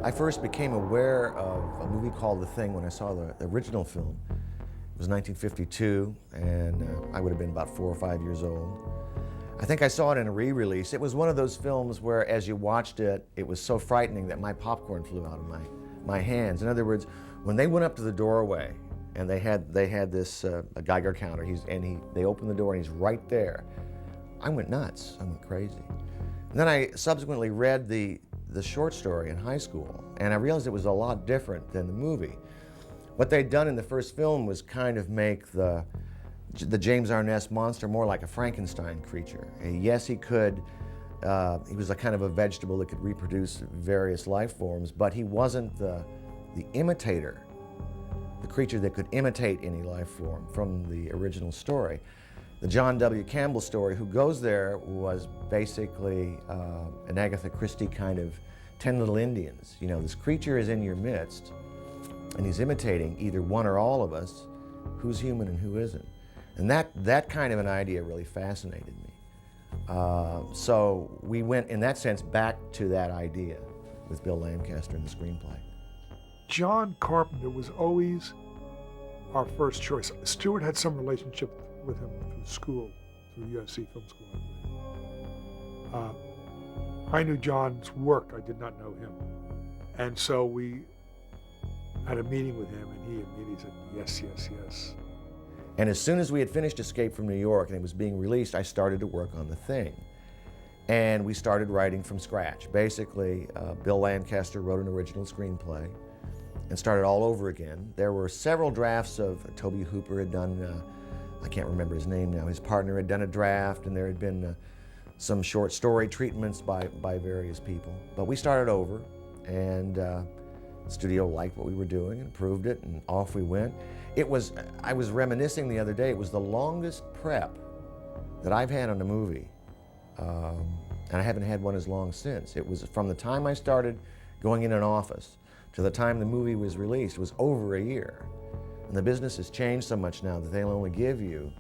I first became aware of a movie called The Thing when I saw the original film. It was 1952, and I would have been about 4 or 5 years old. I think I saw it in a re-release. It was one of those films where, as you watched it, it was so frightening that my popcorn flew out of my hands. In other words, when they went up to the doorway and they had this a Geiger counter, they opened the door and he's right there, I went nuts. I went crazy. And then I subsequently read the short story in high school, and I realized it was a lot different than the movie. What they'd done in the first film was kind of make the James Arness monster more like a Frankenstein creature. And yes, he was a kind of a vegetable that could reproduce various life forms, but he wasn't the imitator, the creature that could imitate any life form from the original story. The John W. Campbell story, Who Goes There, was basically an Agatha Christie kind of 10 Little Indians. You know, this creature is in your midst, and he's imitating either one or all of us, who's human and who isn't. And that kind of an idea really fascinated me. So we went, in that sense, back to that idea with Bill Lancaster in the screenplay. John Carpenter was always our first choice. Stewart had some relationship with him through school, through USC Film School, I believe. I knew John's work, I did not know him. And so we had a meeting with him, and he immediately said, yes, yes, yes. And as soon as we had finished Escape from New York and it was being released, I started to work on The Thing. And we started writing from scratch. Basically, Bill Lancaster wrote an original screenplay and started all over again. There were several drafts of, Toby Hooper had done, I can't remember his name now, his partner had done a draft, and there had been some short story treatments by various people. But we started over, and the studio liked what we were doing and approved it, and off we went. I was reminiscing the other day, it was the longest prep that I've had on a movie, and I haven't had one as long since. It was from the time I started going in an office to the time the movie was released, it was over a year. And the business has changed so much now that they'll only give you,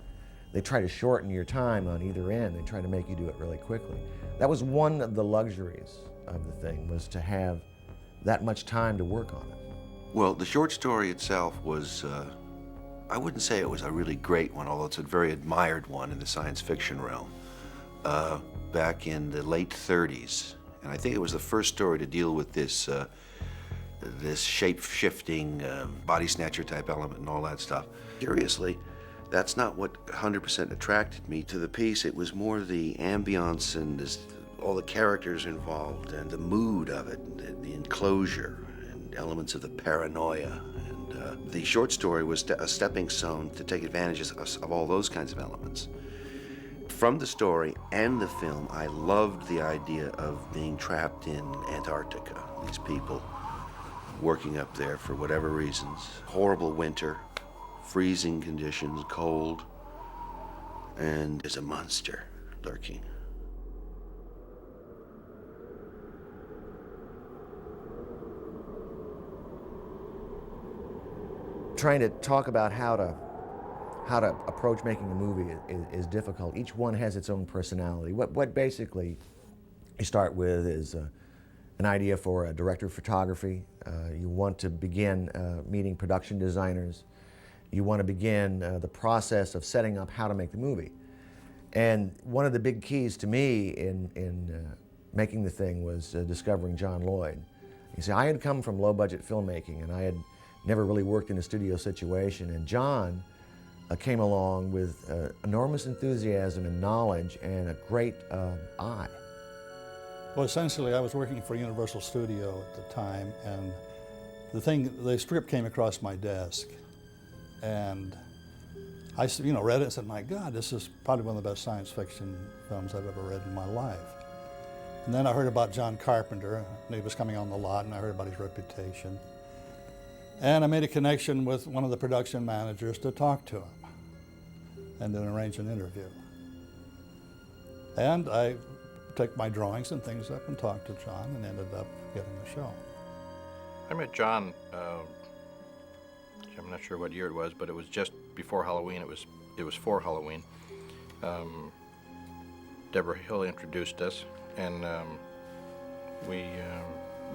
they try to shorten your time on either end. They try to make you do it really quickly. That was one of the luxuries of The Thing, was to have that much time to work on it. Well, the short story itself was, I wouldn't say it was a really great one, although it's a very admired one in the science fiction realm, back in the late 30s. And I think it was the first story to deal with this shape-shifting, body snatcher type element and all that stuff. Curiously, that's not what 100% attracted me to the piece. It was more the ambiance and all the characters involved and the mood of it, and the enclosure and elements of the paranoia. And the short story was a stepping stone to take advantage of all those kinds of elements. From the story and the film, I loved the idea of being trapped in Antarctica. These people working up there for whatever reasons. Horrible winter, freezing conditions, cold, and there's a monster lurking. Trying to talk about how to approach making a movie is difficult. Each one has its own personality. What basically you start with is an idea for a director of photography. You want to begin meeting production designers. You want to begin the process of setting up how to make the movie. And one of the big keys to me in making The Thing was discovering John Lloyd. You see, I had come from low-budget filmmaking, and I had never really worked in a studio situation, and John came along with enormous enthusiasm and knowledge and a great eye. Well, essentially, I was working for Universal Studio at the time, and the script came across my desk, and I read it and said, my God, this is probably one of the best science fiction films I've ever read in my life. And then I heard about John Carpenter, and he was coming on the lot, and I heard about his reputation. And I made a connection with one of the production managers to talk to him and then arrange an interview. And I took my drawings and things up and talked to John and ended up getting the show. I met John, I'm not sure what year it was, but it was just before Halloween. It was for Halloween. Deborah Hill introduced us, and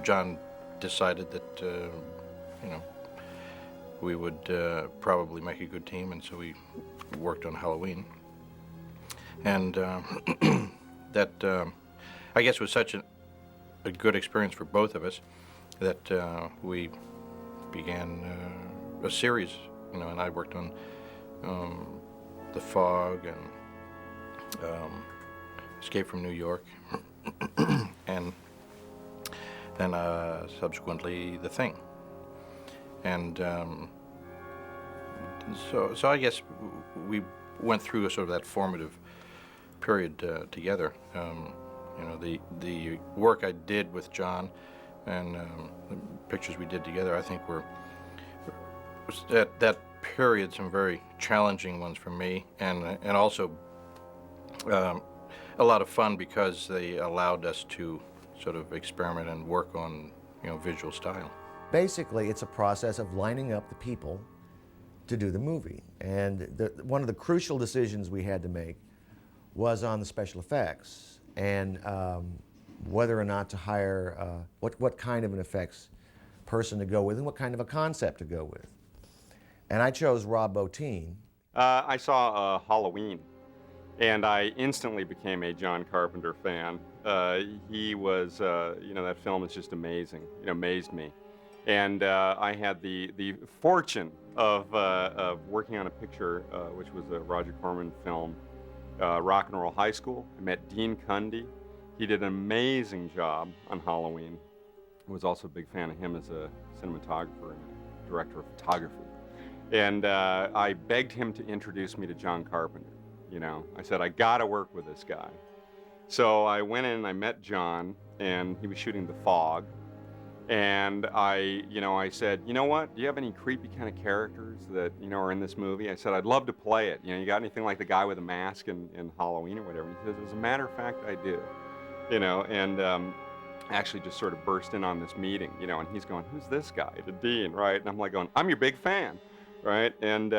John decided that, you know, we would probably make a good team, and so we worked on Halloween. And that, I guess, was such a good experience for both of us that we began a series, you know, and I worked on The Fog and Escape from New York, and then subsequently The Thing. And so I guess we went through a sort of that formative period together. You know, the work I did with John and the pictures we did together, I think was at that period some very challenging ones for me, and also a lot of fun because they allowed us to sort of experiment and work on, you know, visual style. Basically, it's a process of lining up the people to do the movie. And one of the crucial decisions we had to make was on the special effects and whether or not to hire, what kind of an effects person to go with and what kind of a concept to go with. And I chose Rob Bottin. I saw Halloween, and I instantly became a John Carpenter fan. He was, you know, that film is just amazing. It amazed me. And I had the fortune of working on a picture, which was a Roger Corman film, Rock and Roll High School. I met Dean Cundey. He did an amazing job on Halloween. I was also a big fan of him as a cinematographer and director of photography. And I begged him to introduce me to John Carpenter. You know, I said, I gotta work with this guy. So I went in and I met John, and he was shooting The Fog. And I said, you know what, do you have any creepy kind of characters that, you know, are in this movie? I said, I'd love to play it. You know, you got anything like the guy with a mask in Halloween or whatever? He says, as a matter of fact, I do. You know, and actually just sort of burst in on this meeting, you know, and he's going, who's this guy? To Dean, right? And I'm like going, I'm your big fan, right? And,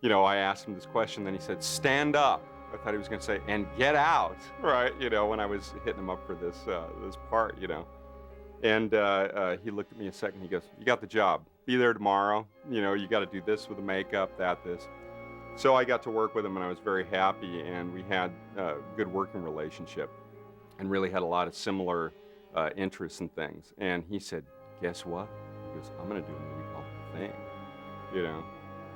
you know, I asked him this question, then he said, stand up. I thought he was going to say, and get out, right? You know, when I was hitting him up for this, this part, you know. And he looked at me a second, he goes, you got the job. Be there tomorrow. You know, you got to do this with the makeup, this. So I got to work with him, and I was very happy, and we had a good working relationship and really had a lot of similar interests and things. And he said, guess what? He goes, I'm going to do a movie called The Thing, you know.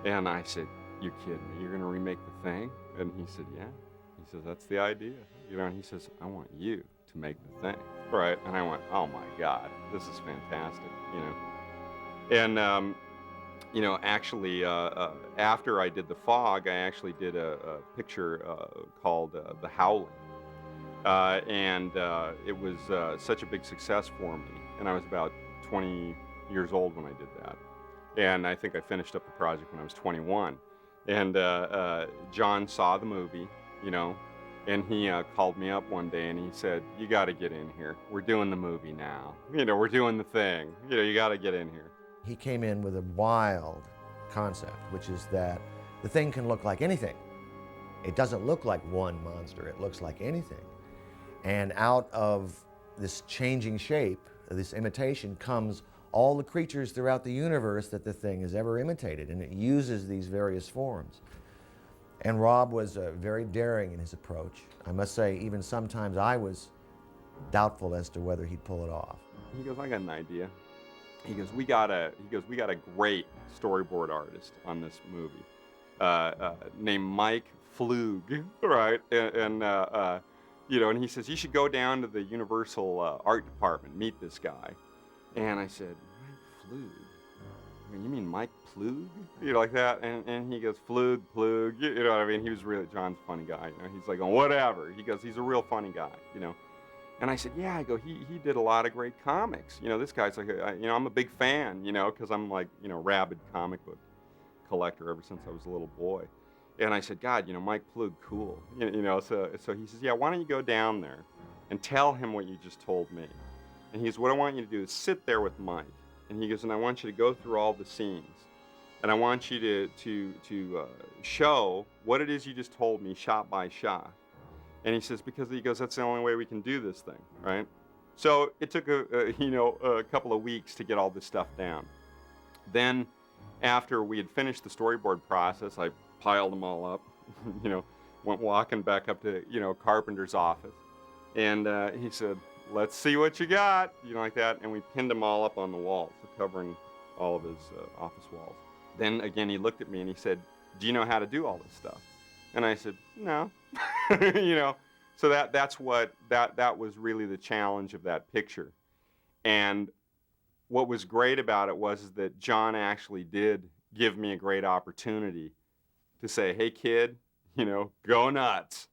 And I said, you kidding me? You're going to remake The Thing? And he said, yeah. He says, that's the idea. You know, and he says, I want you to make The Thing. Right, and I went, oh my God, this is fantastic, you know. And, you know, actually, after I did The Fog, I actually did a picture called The Howling. And it was such a big success for me. And I was about 20 years old when I did that. And I think I finished up the project when I was 21. And John saw the movie, you know, and he called me up one day and he said, you got to get in here. We're doing the movie now. You know, we're doing The Thing. You know, you got to get in here. He came in with a wild concept, which is that the thing can look like anything. It doesn't look like one monster. It looks like anything. And out of this changing shape, this imitation, comes all the creatures throughout the universe that the thing has ever imitated, and it uses these various forms. And Rob was very daring in his approach. I must say, even sometimes I was doubtful as to whether he'd pull it off. He goes, I got an idea. He goes, we got a great storyboard artist on this movie named Mike Flug, right? And you know, and he says, you should go down to the Universal art department, meet this guy. And I said, Mike Flug? You mean Mike Plug? You know, like that? And he goes, Plug, you know what I mean? He was really, John's a funny guy. You know? He's like, oh, whatever. He goes, he's a real funny guy, you know? And I said, yeah, I go, he did a lot of great comics. You know, this guy's like, you know, I'm a big fan, you know, because I'm like, you know, rabid comic book collector ever since I was a little boy. And I said, God, you know, Mike Plug, cool. You know, so he says, yeah, why don't you go down there and tell him what you just told me? And he goes, what I want you to do is sit there with Mike. And he goes, and I want you to go through all the scenes. And I want you to show what it is you just told me shot by shot. And he says, because he goes, that's the only way we can do this thing, right? So it took a couple of weeks to get all this stuff down. Then, after we had finished the storyboard process, I piled them all up, went walking back up to, Carpenter's office. And he said, "Let's see what you got," like that. And we pinned them all up on the walls, covering all of his office walls. Then again, he looked at me and he said, "Do you know how to do all this stuff?" And I said, "No." So that was really the challenge of that picture. And what was great about it was that John actually did give me a great opportunity to say, "Hey kid, go nuts,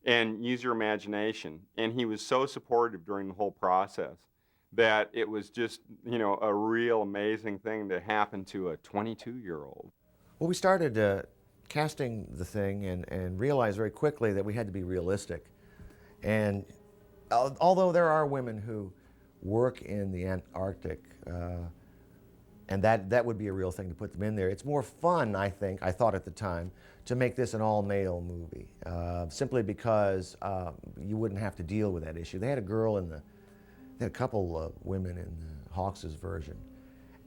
and use your imagination." And he was so supportive during the whole process that it was just, a real amazing thing to happen to a 22-year-old. Well, we started casting the thing and realized very quickly that we had to be realistic. And although there are women who work in the Antarctic, and that would be a real thing to put them in there, it's more fun, I thought at the time, to make this an all-male movie, simply because you wouldn't have to deal with that issue. They had a couple of women in the Hawks' version.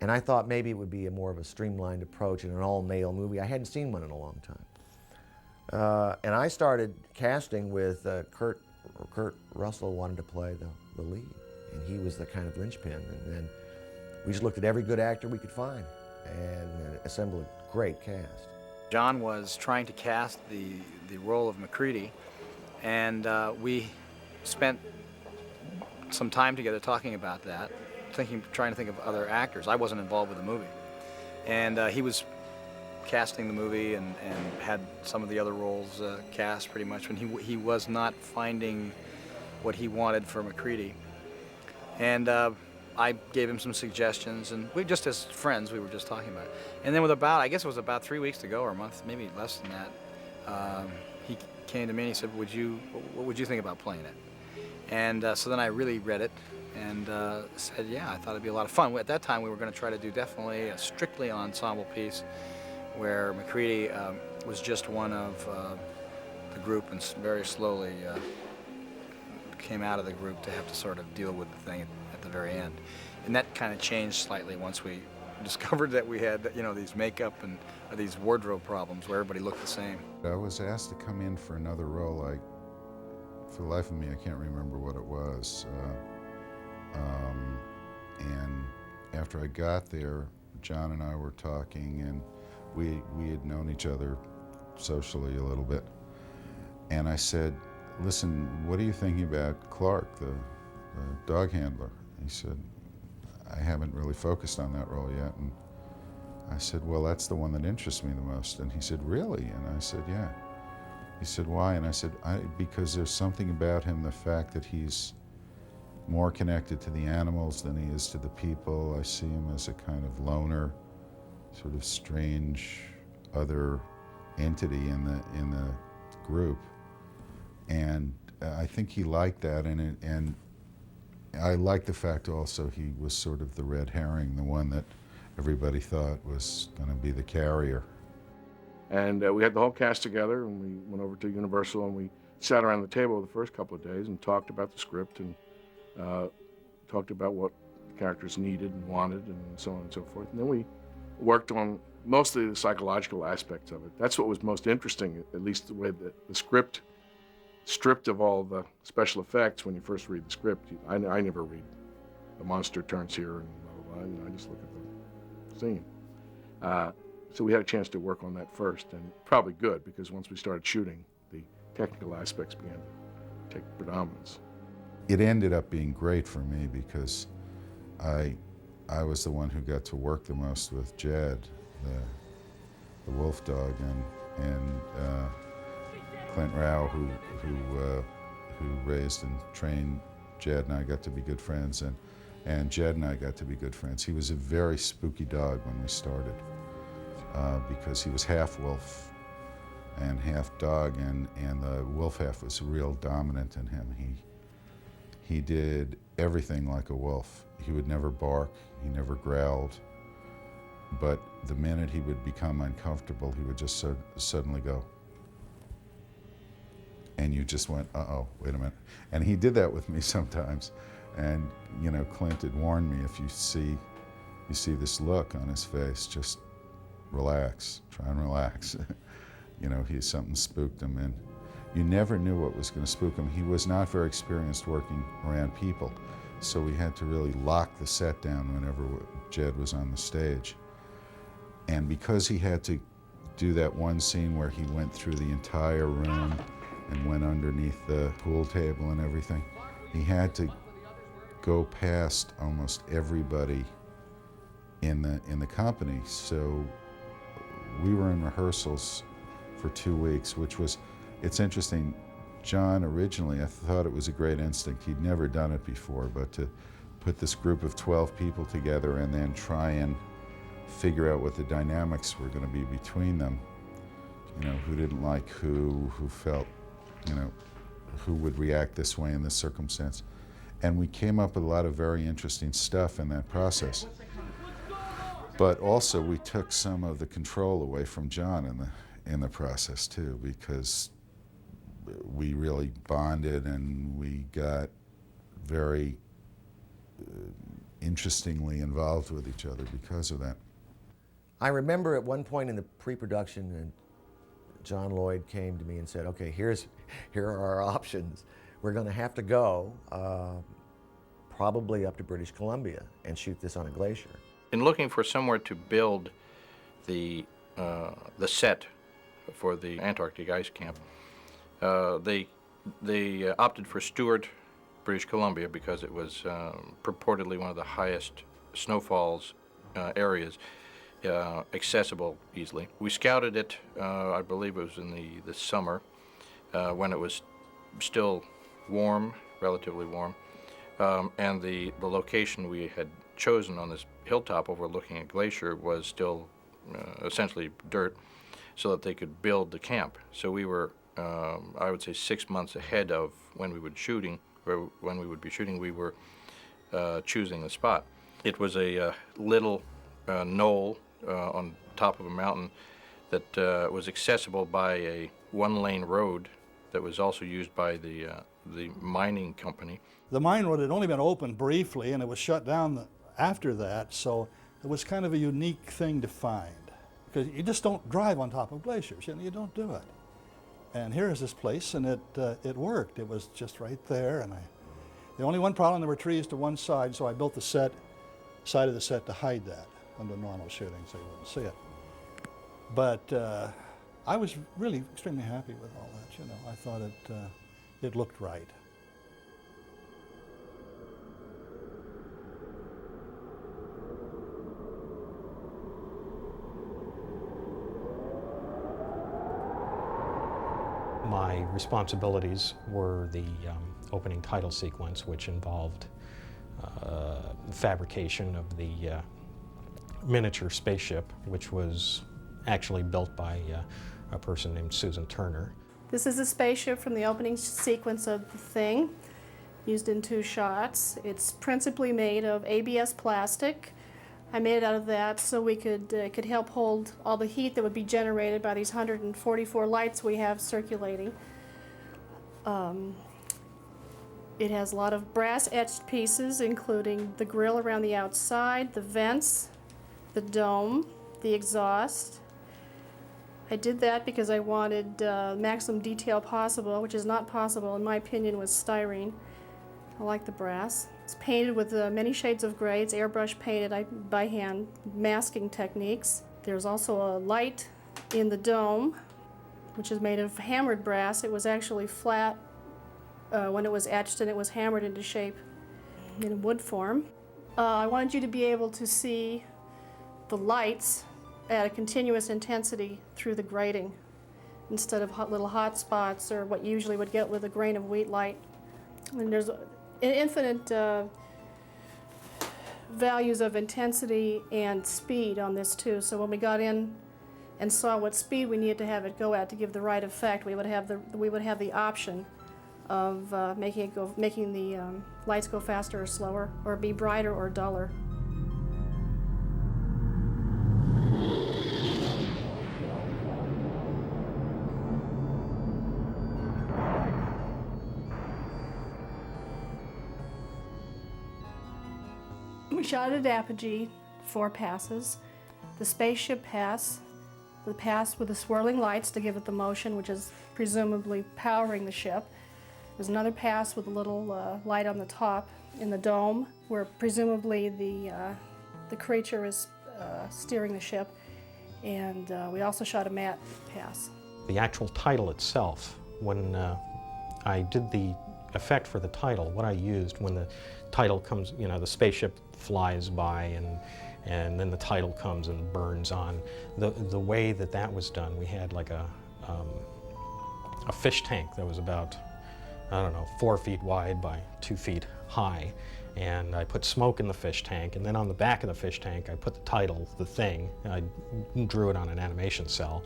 And I thought maybe it would be more of a streamlined approach in an all-male movie. I hadn't seen one in a long time. And I started casting with Kurt Russell wanted to play the lead. And he was the kind of linchpin. And then we just looked at every good actor we could find and assembled a great cast. John was trying to cast the role of MacReady, and we spent some time together talking about that, trying to think of other actors. I wasn't involved with the movie. And he was casting the movie and had some of the other roles cast pretty much when he was not finding what he wanted for MacReady. And I gave him some suggestions, and we just as friends, we were just talking about it. And then I guess it was about 3 weeks to go, or a month, maybe less than that, he came to me and he said, what would you think about playing it? And so then I really read it and said, yeah, I thought it'd be a lot of fun. At that time, we were going to try to do definitely a strictly ensemble piece where MacReady was just one of the group and very slowly came out of the group to have to sort of deal with the thing at the very end. And that kind of changed slightly once we discovered that we had, these makeup and these wardrobe problems where everybody looked the same. I was asked to come in for another role. For the life of me, I can't remember what it was. And after I got there, John and I were talking, and we had known each other socially a little bit. And I said, "Listen, what are you thinking about Clark, the dog handler?" He said, "I haven't really focused on that role yet." And I said, "Well, that's the one that interests me the most." And he said, "Really?" And I said, "Yeah." He said, "Why?" And I said, because there's something about him, the fact that he's more connected to the animals than he is to the people. I see him as a kind of loner, sort of strange other entity in the group. And I think he liked that, and I liked the fact also he was sort of the red herring, the one that everybody thought was going to be the carrier. And we had the whole cast together, and we went over to Universal, and we sat around the table the first couple of days and talked about the script and talked about what the characters needed and wanted and so on and so forth. And then we worked on mostly the psychological aspects of it. That's what was most interesting, at least the way that the script, stripped of all the special effects when you first read the script. I never read the monster turns here and blah, blah, blah. I just look at the scene. So we had a chance to work on that first, and probably good, because once we started shooting, the technical aspects began to take predominance. It ended up being great for me because I was the one who got to work the most with Jed, the wolf dog, and Clint Rao, who raised and trained Jed, and I got to be good friends, and Jed and I got to be good friends. He was a very spooky dog when we started. Because he was half wolf and half dog, and the wolf half was real dominant in him. He did everything like a wolf. He would never bark, he never growled, but the minute he would become uncomfortable, he would just suddenly go. and you just went, uh-oh, wait a minute. And he did that with me sometimes. And, you know, Clint had warned me, if you see this look on his face, just relax, try and relax. You know, something spooked him, and you never knew what was going to spook him. He was not very experienced working around people, so we had to really lock the set down whenever Jed was on the stage. And because he had to do that one scene where he went through the entire room and went underneath the pool table and everything, he had to go past almost everybody in the company. So we were in rehearsals for 2 weeks, which was, it's interesting, John originally, I thought it was a great instinct. He'd never done it before, but to put this group of 12 people together and then try and figure out what the dynamics were going to be between them, you know, who didn't like who felt, you know, who would react this way in this circumstance. And we came up with a lot of very interesting stuff in that process. But also we took some of the control away from John in the process too, because we really bonded and we got very interestingly involved with each other because of that. I remember at one point in the pre-production, John Lloyd came to me and said, okay, here are our options. We're going to have to go probably up to British Columbia and shoot this on a glacier. In looking for somewhere to build the set for the Antarctic ice camp, they opted for Stewart, British Columbia, because it was purportedly one of the highest snowfalls areas, accessible easily. We scouted it, I believe it was in the summer, when it was still warm, relatively warm, and the location we had chosen on this hilltop overlooking a glacier was still essentially dirt, so that they could build the camp. So we were, I would say, 6 months ahead of when we would be shooting. We were choosing the spot. It was a little knoll on top of a mountain that was accessible by a one-lane road that was also used by the mining company. The mine road had only been open briefly, and it was shut down after that, so it was kind of a unique thing to find, because you just don't drive on top of glaciers, you don't do it. And here is this place, and it worked. It was just right there, and the only one problem, there were trees to one side, so I built the side of the set to hide that under normal shooting so you wouldn't see it. But I was really extremely happy with all that, I thought it looked right. My responsibilities were the opening title sequence, which involved fabrication of the miniature spaceship, which was actually built by a person named Susan Turner. This is a spaceship from the opening sequence of The Thing, used in 2 shots. It's principally made of ABS plastic. I made it out of that so we could help hold all the heat that would be generated by these 144 lights we have circulating. It has a lot of brass etched pieces, including the grill around the outside, the vents, the dome, the exhaust. I did that because I wanted maximum detail possible, which is not possible, in my opinion, with styrene. I like the brass. It's painted with many shades of gray. It's airbrush painted by hand, masking techniques. There's also a light in the dome, which is made of hammered brass. It was actually flat when it was etched, and it was hammered into shape in wood form. I wanted you to be able to see the lights at a continuous intensity through the grating, instead of little hot spots or what you usually would get with a grain of wheat light. And there's infinite values of intensity and speed on this too. So when we got in and saw what speed we needed to have it go at to give the right effect, we would have the option of making the lights go faster or slower, or be brighter or duller. shot at Apogee, 4 passes. The spaceship pass, the pass with the swirling lights to give it the motion, which is presumably powering the ship. There's another pass with a little light on the top in the dome, where presumably the creature is steering the ship. And we also shot a matte pass. The actual title itself, when I did the effect for the title, what I used when the title comes, you know, the spaceship flies by and then the title comes and burns on, the way that that was done, we had like a fish tank that was about, I don't know, 4 feet wide by 2 feet high. And I put smoke in the fish tank, and then on the back of the fish tank I put the title, The Thing. I drew it on an animation cell.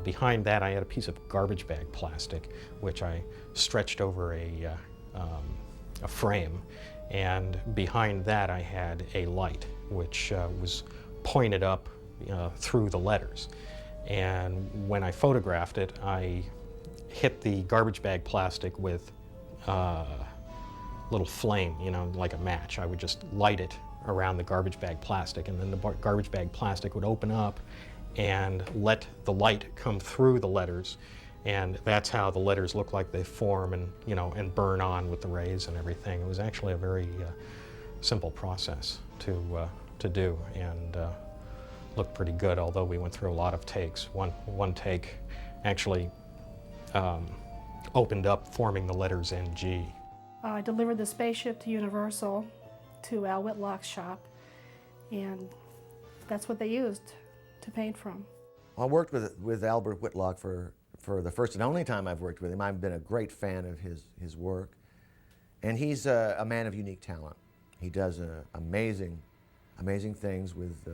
Behind that I had a piece of garbage bag plastic, which I stretched over a frame. And behind that I had a light, which was pointed up through the letters. And when I photographed it, I hit the garbage bag plastic with little flame, you know, like a match. I would just light it around the garbage bag plastic, and then the garbage bag plastic would open up and let the light come through the letters, and that's how the letters look like they form and, you know, and burn on with the rays and everything. It was actually a very simple process to do, and looked pretty good, although we went through a lot of takes. One take actually opened up forming the letters NG. I delivered the spaceship to Universal, to Al Whitlock's shop, and that's what they used to paint from. I worked with Albert Whitlock for the first and only time I've worked with him. I've been a great fan of his work, and he's a man of unique talent. He does amazing things with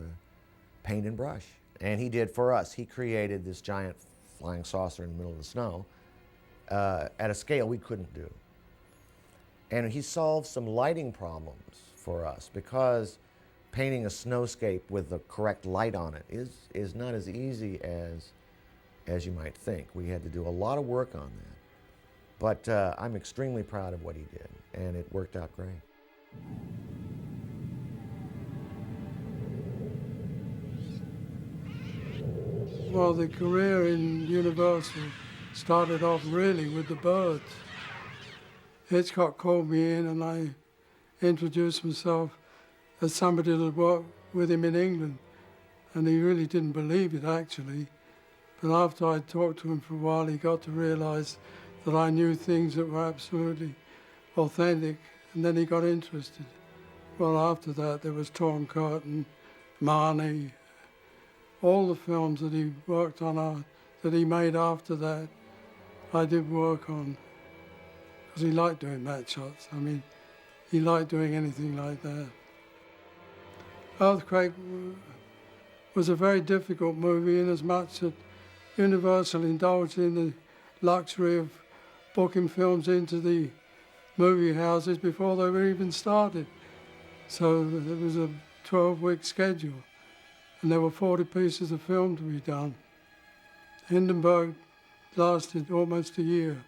paint and brush. And he did for us. He created this giant flying saucer in the middle of the snow at a scale we couldn't do. And he solved some lighting problems for us, because painting a snowscape with the correct light on it is not as easy as you might think. We had to do a lot of work on that. But I'm extremely proud of what he did, and it worked out great. Well, the career in Universal started off really with the birds. Hitchcock called me in and I introduced myself as somebody that worked with him in England. And he really didn't believe it, actually. But after I talked to him for a while, he got to realize that I knew things that were absolutely authentic, and then he got interested. Well, after that, there was Torn Curtain, Marnie, all the films that he worked on, that he made after that, I did work on. Because he liked doing match shots. I mean, he liked doing anything like that. Earthquake was a very difficult movie, in as much that Universal indulged in the luxury of booking films into the movie houses before they were even started. So it was a 12-week schedule, and there were 40 pieces of film to be done. Hindenburg lasted almost a year.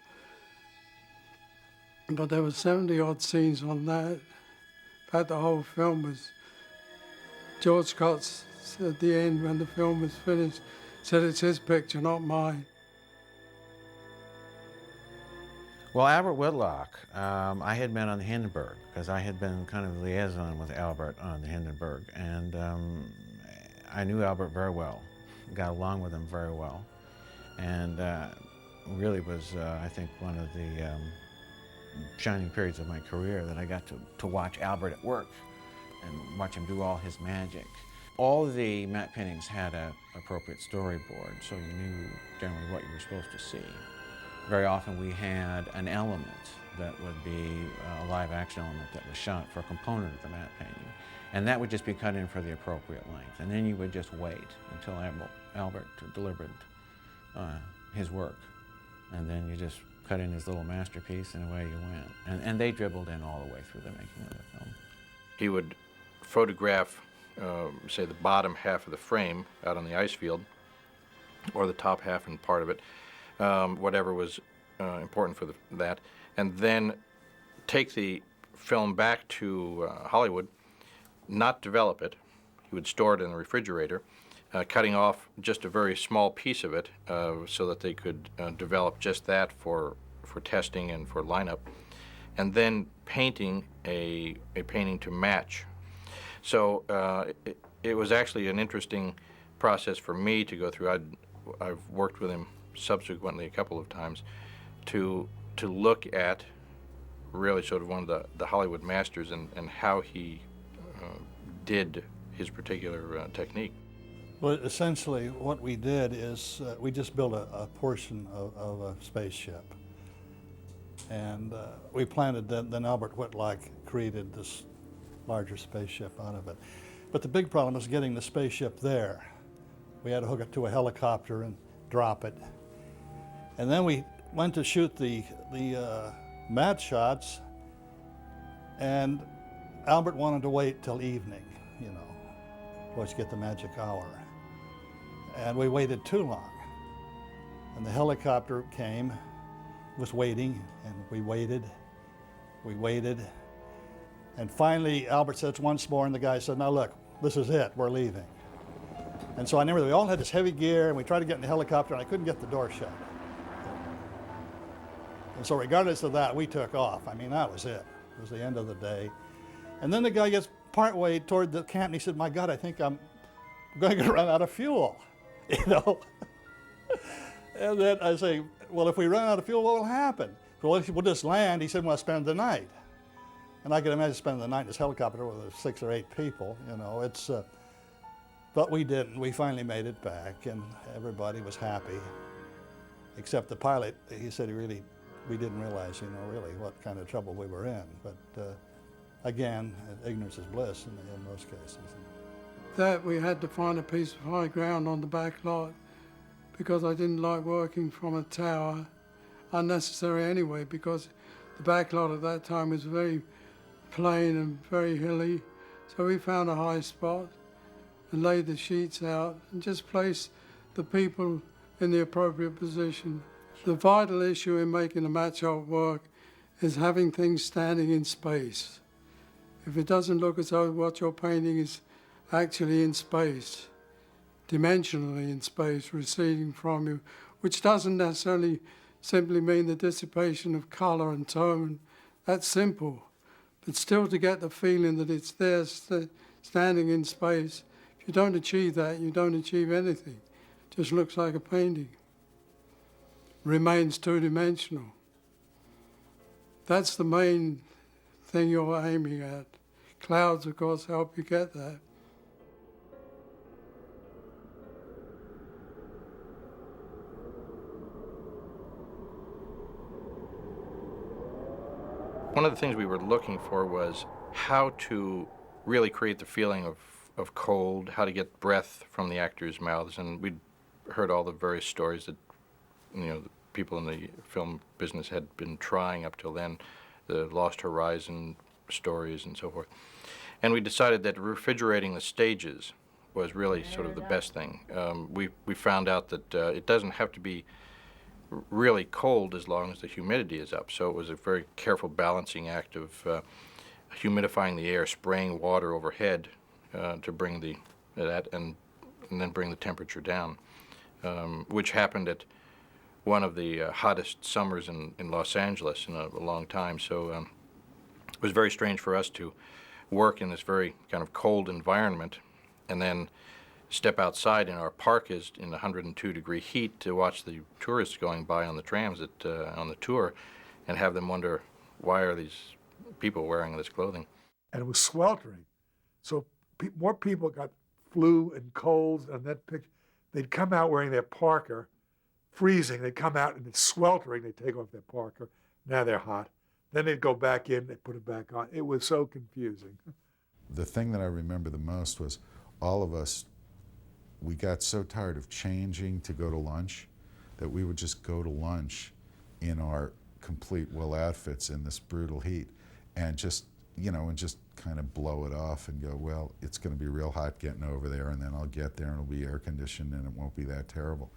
But there were 70-odd scenes on that. In fact, the whole film was... George Scott, at the end, when the film was finished, said it's his picture, not mine. Well, Albert Whitlock, I had met on the Hindenburg, because I had been kind of liaison with Albert on the Hindenburg, and I knew Albert very well, got along with him very well, and really was, I think, one of the shining periods of my career that I got to watch Albert at work and watch him do all his magic. All of the matte paintings had an appropriate storyboard, so you knew generally what you were supposed to see. Very often we had an element that would be a live action element that was shot for a component of the matte painting, and that would just be cut in for the appropriate length, and then you would just wait until Albert delivered his work, and then you just cut in his little masterpiece, and away you went. And they dribbled in all the way through the making of the film. He would photograph, say, the bottom half of the frame out on the ice field, or the top half and part of it, whatever was important for that, and then take the film back to Hollywood, not develop it. He would store it in the refrigerator, cutting off just a very small piece of it so that they could develop just that for testing and for lineup, and then painting a painting to match. So it was actually an interesting process for me to go through. I've worked with him subsequently a couple of times to look at really sort of one of the Hollywood masters and how he did his particular technique. Well, essentially what we did is we just built a portion of a spaceship. And we planted then Albert Whitlock created this larger spaceship out of it. But the big problem was getting the spaceship there. We had to hook it to a helicopter and drop it. And then we went to shoot the mat shots, and Albert wanted to wait till evening, you know, to get the magic hour. And we waited too long. And the helicopter came, was waiting, and we waited. And finally, Albert says once more, and the guy said, "Now look, this is it, we're leaving." And so I remember we all had this heavy gear, and we tried to get in the helicopter, and I couldn't get the door shut. And so regardless of that, we took off. I mean, that was it. It was the end of the day. And then the guy gets partway toward the camp, and he said, "My God, I think I'm going to run out of fuel," you know. And then I say, "Well, if we run out of fuel, what will happen?" "Well, we'll just land." He said, "Well, spend the night." And I can imagine spending the night in this helicopter with 6 or 8 people, you know. But we didn't. We finally made it back, and everybody was happy, except the pilot. He said we didn't realize, you know, really what kind of trouble we were in. But again, ignorance is bliss in most cases. That we had to find a piece of high ground on the back lot, because I didn't like working from a tower, unnecessary anyway, because the back lot at that time was very plain and very hilly. So we found a high spot and laid the sheets out and just placed the people in the appropriate position. The vital issue in making a match art work is having things standing in space. If it doesn't look as though what you're painting is actually in space, dimensionally in space, receding from you, which doesn't necessarily simply mean the dissipation of color and tone. That's simple. But still, to get the feeling that it's there standing in space, if you don't achieve that, you don't achieve anything. It just looks like a painting. Remains two-dimensional. That's the main thing you're aiming at. Clouds, of course, help you get that. One of the things we were looking for was how to really create the feeling of cold, how to get breath from the actors' mouths, and we'd heard all the various stories that, you know, people in the film business had been trying up till then, the Lost Horizon stories and so forth. And we decided that refrigerating the stages was really sort of the best thing. We found out that it doesn't have to be really cold as long as the humidity is up. So it was a very careful balancing act of humidifying the air, spraying water overhead to bring that and then bring the temperature down, which happened at one of the hottest summers in Los Angeles in a long time. So it was very strange for us to work in this very kind of cold environment and then step outside in our parkas in 102-degree heat to watch the tourists going by on the trams on the tour and have them wonder, why are these people wearing this clothing? And it was sweltering. So more people got flu and colds, and they'd come out wearing their parka, freezing. They'd come out and it's sweltering. They'd take off their parka. Now they're hot. Then they'd go back in, they'd put it back on. It was so confusing. The thing that I remember the most was all of us, we got so tired of changing to go to lunch that we would just go to lunch in our complete wool outfits in this brutal heat and just, you know, and just kind of blow it off and go, well, it's going to be real hot getting over there, and then I'll get there and it'll be air conditioned and it won't be that terrible.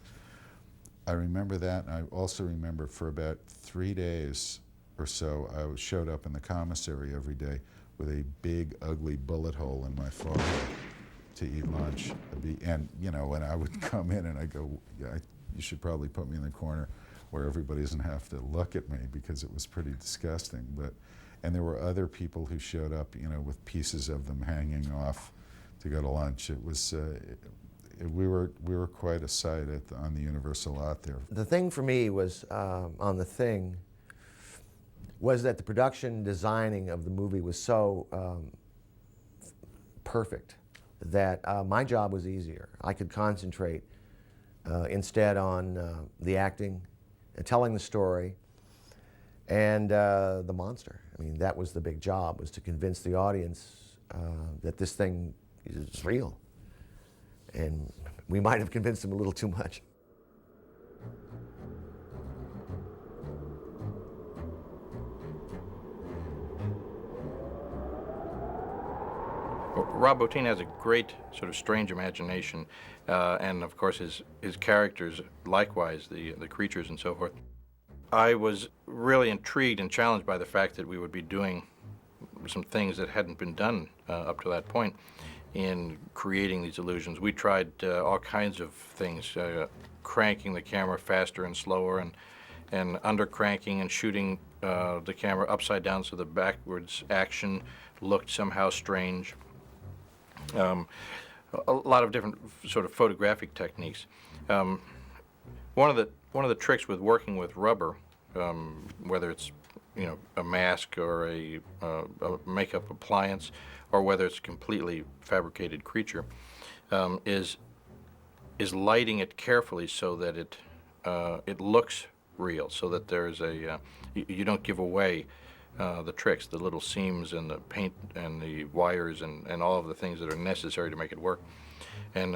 I remember that, and I also remember for about 3 days or so, I showed up in the commissary every day with a big, ugly bullet hole in my forehead to eat lunch. And, you know, when I would come in and I go, yeah, you should probably put me in the corner where everybody doesn't have to look at me, because it was pretty disgusting. And there were other people who showed up, you know, with pieces of them hanging off to go to lunch. It was, we were quite a sight on the Universal lot there. The thing for me was, on The Thing, was that the production designing of the movie was so perfect that my job was easier. I could concentrate instead on the acting, telling the story, and the monster. I mean, that was the big job, was to convince the audience that this thing is real. And we might have convinced them a little too much. Rob Bottin has a great sort of strange imagination, and of course his characters likewise, the creatures and so forth. I was really intrigued and challenged by the fact that we would be doing some things that hadn't been done up to that point in creating these illusions. We tried all kinds of things, cranking the camera faster and slower, and under cranking and shooting the camera upside down so the backwards action looked somehow strange. A lot of different sort of photographic techniques. One of the tricks with working with rubber, whether it's, you know, a mask or a makeup appliance, or whether it's a completely fabricated creature, is lighting it carefully so that it looks real, so that there's you don't give away the tricks, the little seams and the paint and the wires and all of the things that are necessary to make it work. And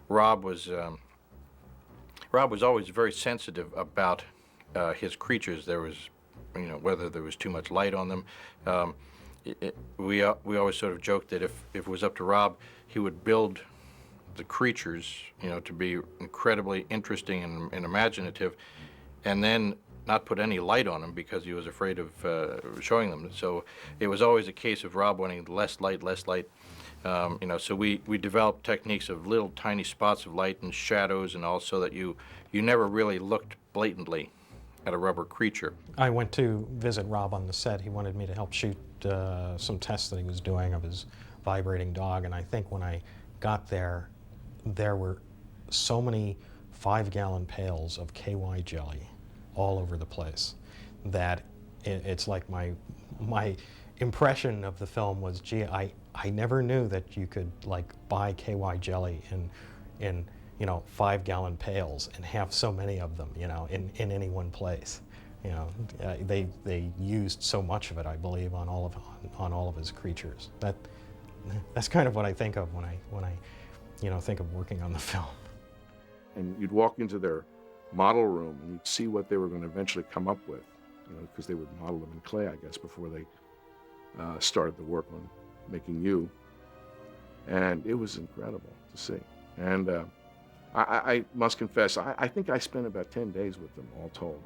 Rob was always very sensitive about his creatures. There was, you know, whether there was too much light on them. We always sort of joked that if it was up to Rob, he would build the creatures, you know, to be incredibly interesting and imaginative, and then not put any light on them because he was afraid of showing them. So it was always a case of Rob wanting less light. You know, so we developed techniques of little tiny spots of light and shadows and all, so that you never really looked blatantly at a rubber creature. I went to visit Rob on the set. He wanted me to help shoot some tests that he was doing of his vibrating dog, and I think when I got there, there were so many 5-gallon pails of KY jelly all over the place that it's like my impression of the film was, gee, I never knew that you could like buy KY jelly in you know, 5-gallon pails and have so many of them, you know, in any one place. You know, they used so much of it, I believe, on all of his creatures. That's kind of what I think of when I you know, think of working on the film. And you'd walk into their model room and you'd see what they were going to eventually come up with, you know, because they would model them in clay, I guess, before they started the work on making you. And it was incredible to see. And I must confess, I think I spent about 10 days with them, all told.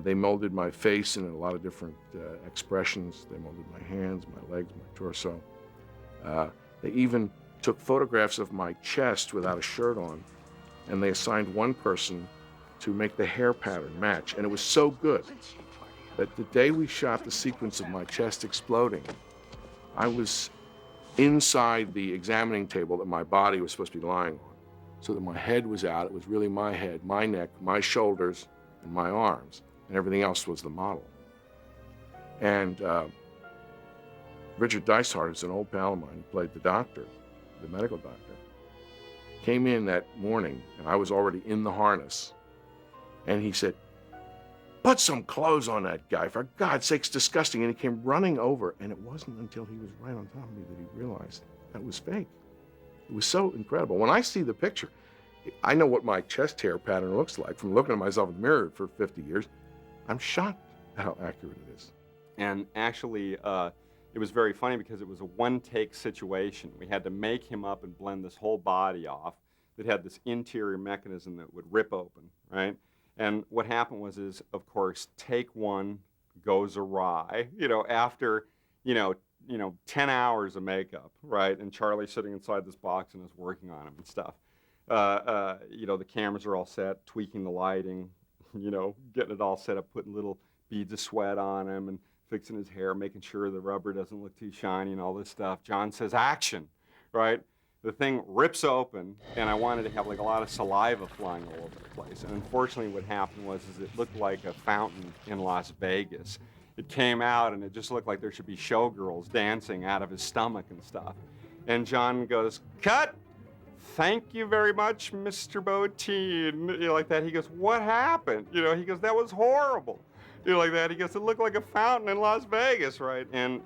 They molded my face in a lot of different expressions. They molded my hands, my legs, my torso. They even took photographs of my chest without a shirt on, and they assigned one person to make the hair pattern match. And it was so good that the day we shot the sequence of my chest exploding, I was inside the examining table that my body was supposed to be lying on, so that my head was out. It was really my head, my neck, my shoulders, and my arms, and everything else was the model. And Richard Dysart is an old pal of mine who played the doctor, the medical doctor, came in that morning, and I was already in the harness, and he said, "Put some clothes on that guy, for God's sake, it's disgusting." And he came running over, and it wasn't until he was right on top of me that he realized that was fake. It was so incredible. When I see the picture, I know what my chest hair pattern looks like from looking at myself in the mirror for 50 years. I'm shocked at how accurate it is. And actually, it was very funny because it was a one-take situation. We had to make him up and blend this whole body off that had this interior mechanism that would rip open, right? And what happened was, of course, take one goes awry. You know, after, 10 hours of makeup, right? And Charlie's sitting inside this box and is working on him and stuff. The cameras are all set, tweaking the lighting, getting it all set up, putting little beads of sweat on him and fixing his hair, making sure the rubber doesn't look too shiny and all this stuff. John says, action, right? The thing rips open, and I wanted to have like a lot of saliva flying all over the place. And unfortunately what happened was it looked like a fountain in Las Vegas. It came out and it just looked like there should be showgirls dancing out of his stomach and stuff. And John goes, cut! Thank you very much, Mr. Bottin. Like that. He goes, what happened? He goes, that was horrible. Like that. He goes, it looked like a fountain in Las Vegas, right? And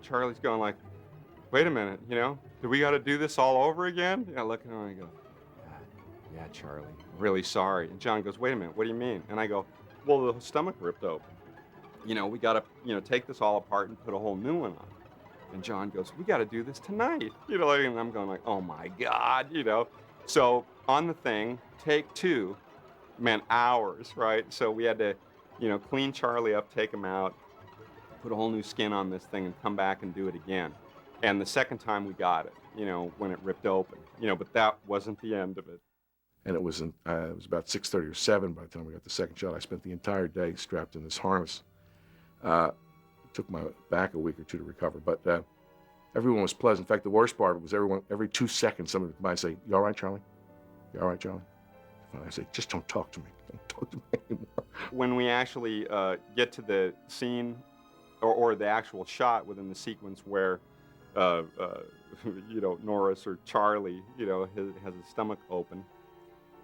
Charlie's going like, wait a minute, do we got to do this all over again? I look at him and I go, yeah, Charlie, really sorry. And John goes, wait a minute, what do you mean? And I go, well, the stomach ripped open. We got to, take this all apart and put a whole new one on. And John goes, we got to do this tonight. And I'm going like, oh my God, So on the thing, take 2 meant hours, right? So we had to, clean Charlie up, take him out, put a whole new skin on this thing and come back and do it again. And the second time we got it, when it ripped open, but that wasn't the end of it. And it was about 6:30 or 7 by the time we got the second shot. I spent the entire day strapped in this harness. It took my back a week or 2 to recover, but everyone was pleasant. In fact, the worst part was every 2 seconds, somebody would come by and say, you all right, Charlie? You all right, Charlie? And I say, just don't talk to me. Don't talk to me anymore. When we actually get to the scene or the actual shot within the sequence where Norris or Charlie, has his stomach open,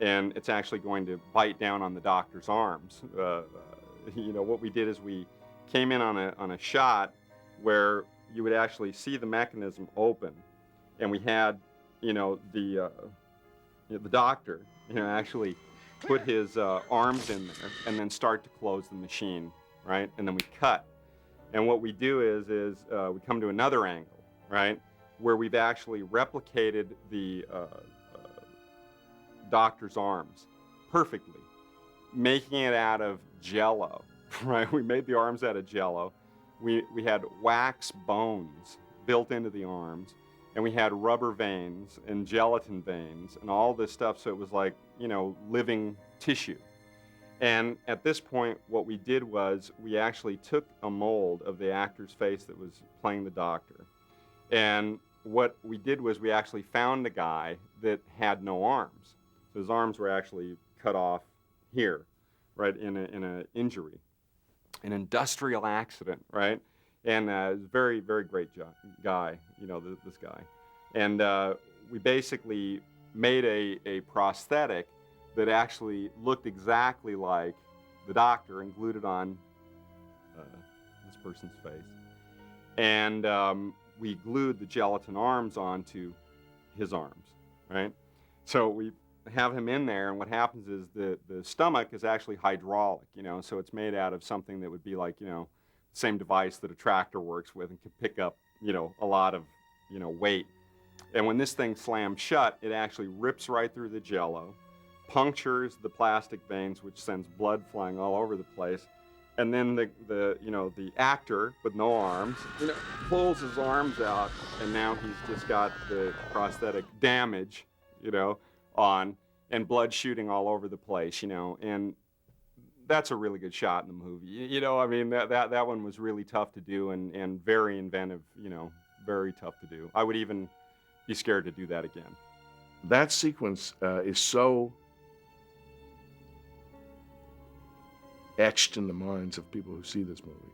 and it's actually going to bite down on the doctor's arms. What we did is we came in on a shot where you would actually see the mechanism open, and we had, the doctor, actually put his arms in there and then start to close the machine, right? And then we cut. And what we do is we come to another angle, right, where we've actually replicated the doctor's arms perfectly, making it out of Jell-O, right? We made the arms out of Jell-O. We had wax bones built into the arms, and we had rubber veins and gelatin veins and all this stuff, so it was like, living tissue. And at this point, what we did was we actually took a mold of the actor's face that was playing the doctor. And what we did was we actually found a guy that had no arms. So his arms were actually cut off here, right, in an injury, an industrial accident, right? And very, very great guy, this guy. And we basically made a prosthetic that actually looked exactly like the doctor and glued it on this person's face. And we glued the gelatin arms onto his arms, right? So we have him in there, and what happens is the stomach is actually hydraulic, so it's made out of something that would be like, same device that a tractor works with and can pick up, a lot of, weight. And when this thing slams shut, it actually rips right through the Jell-O, punctures the plastic veins, which sends blood flying all over the place. And then the actor with no arms, pulls his arms out, and now he's just got the prosthetic damage, on, and blood shooting all over the place, and that's a really good shot in the movie. That one was really tough to do and very inventive, very tough to do. I would even be scared to do that again. That sequence is so etched in the minds of people who see this movie.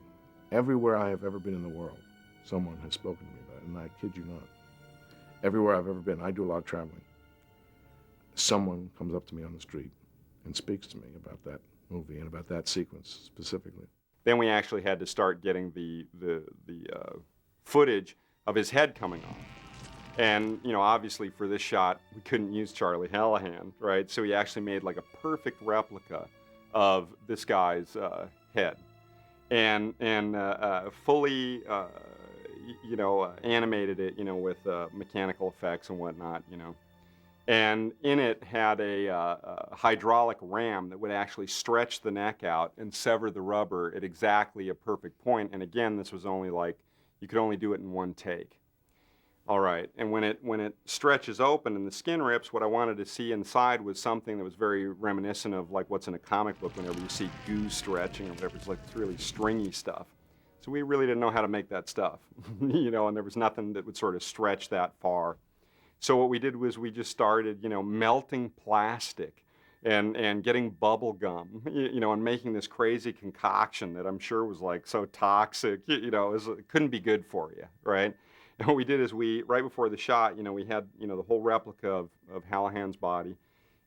Everywhere I have ever been in the world, someone has spoken to me about it, and I kid you not. Everywhere I've ever been, I do a lot of traveling. Someone comes up to me on the street and speaks to me about that movie and about that sequence specifically. Then we actually had to start getting the footage of his head coming off. And, obviously for this shot, we couldn't use Charlie Hallahan, right? So we actually made like a perfect replica of this guy's head. And fully, animated it, with mechanical effects and whatnot, And in it had a hydraulic ram that would actually stretch the neck out and sever the rubber at exactly a perfect point. And again, this was only like, You could only do it in one take. All right, and when it stretches open and the skin rips, what I wanted to see inside was something that was very reminiscent of like what's in a comic book whenever you see goo stretching or whatever. It's like it's really stringy stuff. So we really didn't know how to make that stuff, you know, and there was nothing that would sort of stretch that far. So what we did was we just started, you know, melting plastic and getting bubble gum, you know, and making this crazy concoction that I'm sure was like so toxic, you know, it couldn't be good for you, right? And what we did is right before the shot, you know, we had, you know, the whole replica of Hallahan's body,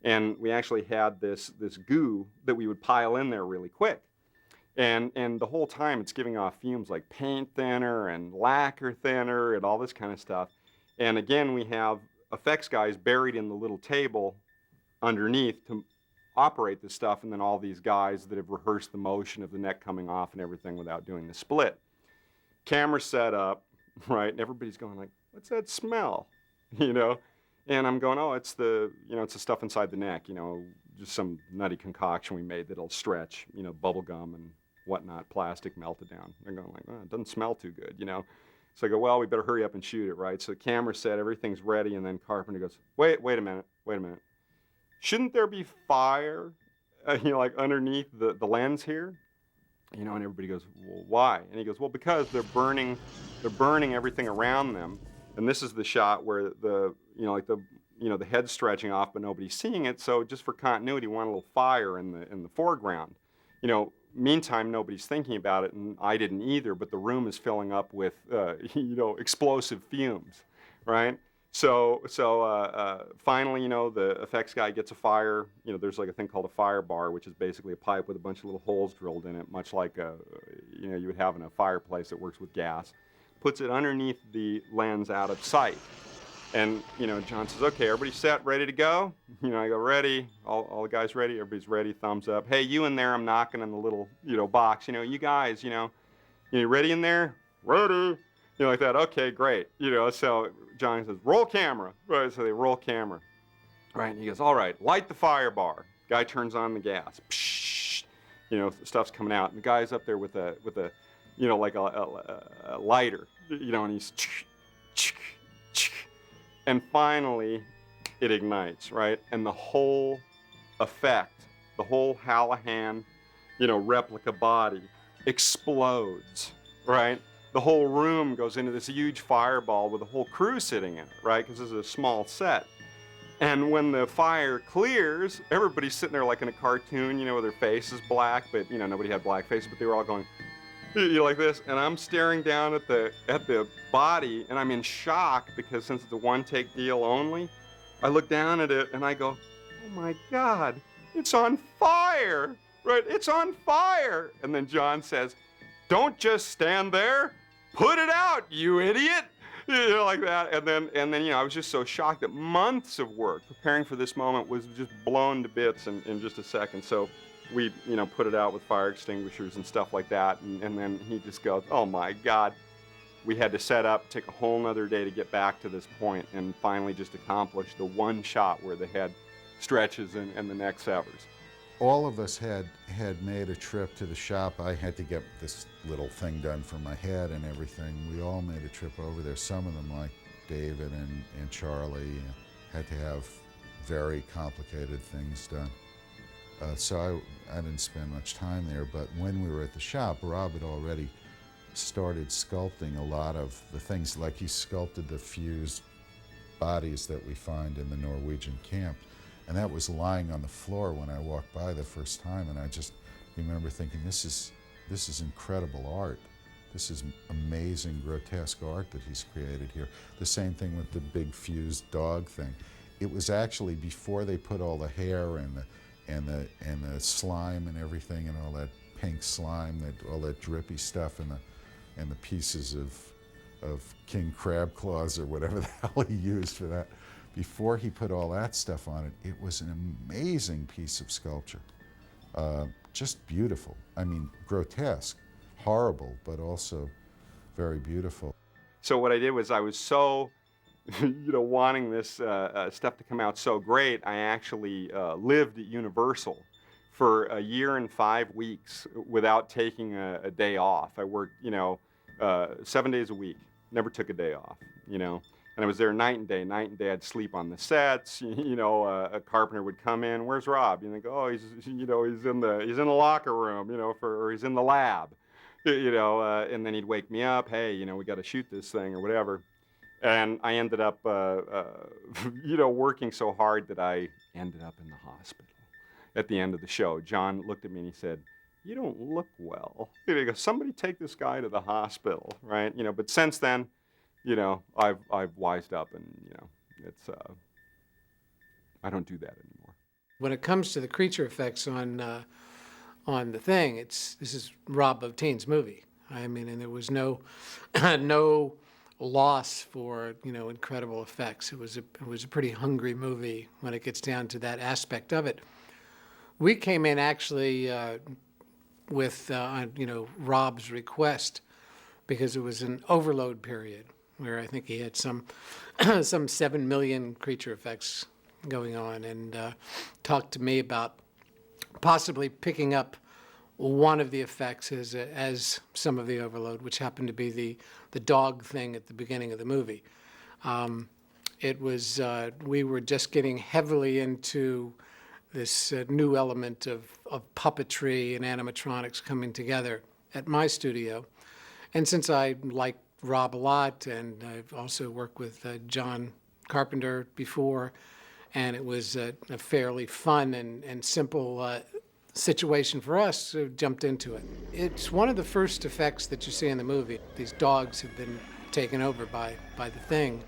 and we actually had this goo that we would pile in there really quick. And the whole time it's giving off fumes like paint thinner and lacquer thinner and all this kind of stuff. And again, we have effects guys buried in the little table underneath to operate this stuff, and then all these guys that have rehearsed the motion of the neck coming off and everything without doing the split. Camera set up, right, and everybody's going like, what's that smell, you know? And I'm going, oh, it's the stuff inside the neck, you know, just some nutty concoction we made that'll stretch, you know, bubble gum and whatnot, plastic melted down. They're going like, oh, it doesn't smell too good, you know? So I go, well, we better hurry up and shoot it, right? So the camera set, everything's ready, and then Carpenter goes, wait a minute. Shouldn't there be fire, you know, like underneath the lens here? You know, and everybody goes, well, why? And he goes, well, because they're burning everything around them. And this is the shot where the head's stretching off, but nobody's seeing it. So just for continuity, we want a little fire in the foreground. You know, meantime, nobody's thinking about it, and I didn't either, but the room is filling up with, you know, explosive fumes, right? So finally, you know, the effects guy gets a fire. You know, there's like a thing called a fire bar, which is basically a pipe with a bunch of little holes drilled in it, much like, you know, you would have in a fireplace that works with gas. Puts it underneath the lens out of sight. And, you know, John says, okay, everybody set, ready to go? You know, I go, ready. All the guys ready? Everybody's ready, thumbs up. Hey, you in there, I'm knocking on the little, you know, box. You know, you guys, you ready in there? Ready. You know, like that. Okay, great. You know, so John says, roll camera. Right, so they roll camera. Right, and he goes, all right, light the fire bar. Guy turns on the gas. Psh, you know, stuff's coming out. And the guy's up there with a you know, like a lighter, you know, and he's and finally it ignites, right? And the whole effect, the whole Hallahan, you know, replica body explodes, right? The whole room goes into this huge fireball with the whole crew sitting in it, right? Because this is a small set. And when the fire clears, everybody's sitting there like in a cartoon, you know, with their faces black, but, you know, nobody had black faces, but they were all going, you know, like this, and I'm staring down at the body, and I'm in shock because since it's a one-take deal only, I look down at it and I go, oh my God, it's on fire, right? It's on fire. And then John says, don't just stand there, put it out, you idiot. You know, like that. And then, you know, I was just so shocked that months of work preparing for this moment was just blown to bits in just a second. So we, you know, put it out with fire extinguishers and stuff like that, and then he just goes, oh my God. We had to set up, take a whole nother day to get back to this point, and finally just accomplish the one shot where the head stretches and the neck severs. All of us had made a trip to the shop. I had to get this little thing done for my head and everything. We all made a trip over there. Some of them, like David and Charlie, had to have very complicated things done. So I didn't spend much time there, but when we were at the shop, Rob had already started sculpting a lot of the things, like he sculpted the fused bodies that we find in the Norwegian camp. And that was lying on the floor when I walked by the first time, and I just remember thinking, this is incredible art. This is amazing, grotesque art that he's created here. The same thing with the big fused dog thing. It was actually before they put all the hair and the slime and everything, and all that pink slime, all that drippy stuff, and the pieces of king crab claws or whatever the hell he used for that. Before he put all that stuff on it, it was an amazing piece of sculpture. Just beautiful. I mean, grotesque, horrible, but also very beautiful. So what I did was I was so, you know, wanting this stuff to come out so great, I actually lived at Universal for a year and 5 weeks without taking a day off. I worked, you know, 7 days a week, never took a day off, you know. And I was there night and day. Night and day, I'd sleep on the sets. You know, a carpenter would come in. Where's Rob? You think, oh, he's in the locker room, you know, or he's in the lab, you know. And then he'd wake me up. Hey, you know, we got to shoot this thing or whatever. And I ended up, you know, working so hard that I ended up in the hospital at the end of the show. John looked at me and he said, "You don't look well." He goes, "Somebody take this guy to the hospital," right? You know. But since then, you know, I've wised up, and you know, it's I don't do that anymore. When it comes to the creature effects on the thing, this is Rob Bottin's movie. I mean, and there was no no loss for, you know, incredible effects. It was a pretty hungry movie when it gets down to that aspect of it. We came in actually with you know, Rob's request, because it was an overload period where I think he had some 7 million creature effects going on, and talked to me about possibly picking up one of the effects as some of the overload, which happened to be the dog thing at the beginning of the movie. It was we were just getting heavily into this new element of puppetry and animatronics coming together at my studio. And since I like Rob a lot, and I've also worked with John Carpenter before, and it was a fairly fun and simple situation for us, so jumped into it. It's one of the first effects that you see in the movie. These dogs have been taken over by the thing.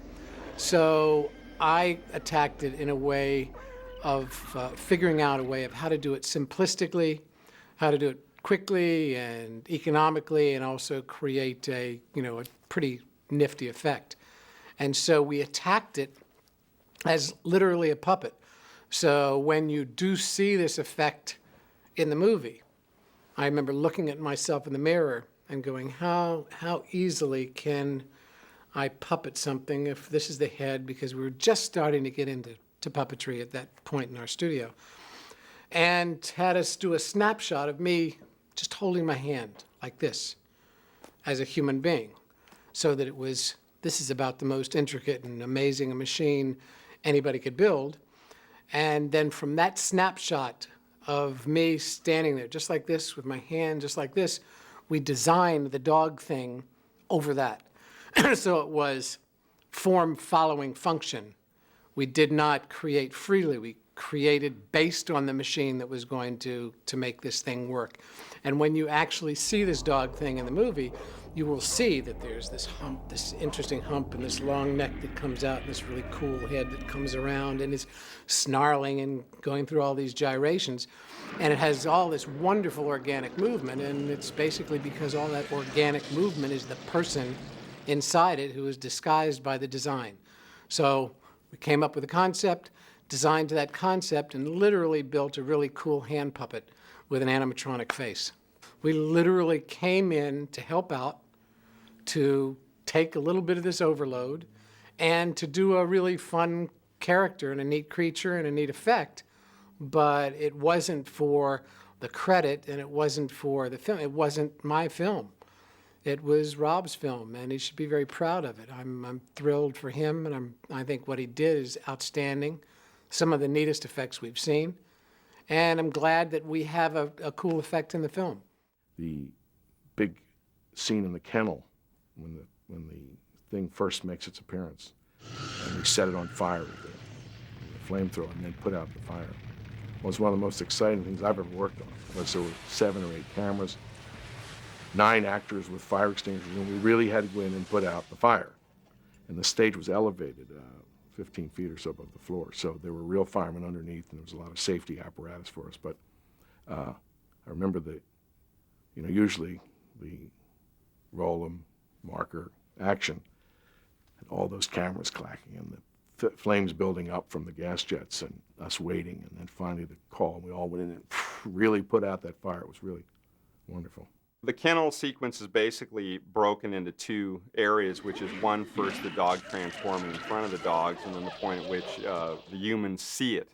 So I attacked it in a way of figuring out a way of how to do it simplistically, how to do it quickly and economically, and also create a pretty nifty effect. And so we attacked it as literally a puppet. So when you do see this effect in the movie, I remember looking at myself in the mirror and going, how easily can I puppet something if this is the head, because we were just starting to get into puppetry at that point in our studio, and had us do a snapshot of me just holding my hand like this as a human being, so that it was, this is about the most intricate and amazing a machine anybody could build. And then from that snapshot of me standing there just like this with my hand just like this, we designed the dog thing over that. So it was form following function. We did not create freely. We created based on the machine that was going to make this thing work. And when you actually see this dog thing in the movie, you will see that there's this hump, this interesting hump, and this long neck that comes out, and this really cool head that comes around and is snarling and going through all these gyrations. And it has all this wonderful organic movement, and it's basically because all that organic movement is the person inside it who is disguised by the design. So we came up with a concept, designed to that concept, and literally built a really cool hand puppet with an animatronic face. We literally came in to help out, to take a little bit of this overload, and to do a really fun character and a neat creature and a neat effect. But it wasn't for the credit, and it wasn't for the film. It wasn't my film. It was Rob's film, and he should be very proud of it. I'm thrilled for him, and I think what he did is outstanding. Some of the neatest effects we've seen, and I'm glad that we have a cool effect in the film. The big scene in the kennel when the thing first makes its appearance, and we set it on fire with the flamethrower and then put out the fire, was one of the most exciting things I've ever worked on. Because there were 7 or 8 cameras, 9 actors with fire extinguishers, and we really had to go in and put out the fire. And the stage was elevated 15 feet or so above the floor, so there were real firemen underneath, and there was a lot of safety apparatus for us. But I remember usually the roll 'em, marker, action, and all those cameras clacking, and the flames building up from the gas jets, and us waiting, and then finally the call, and we all went in and really put out that fire. It was really wonderful. The kennel sequence is basically broken into 2 areas, which is one, first the dog transforming in front of the dogs, and then the point at which the humans see it.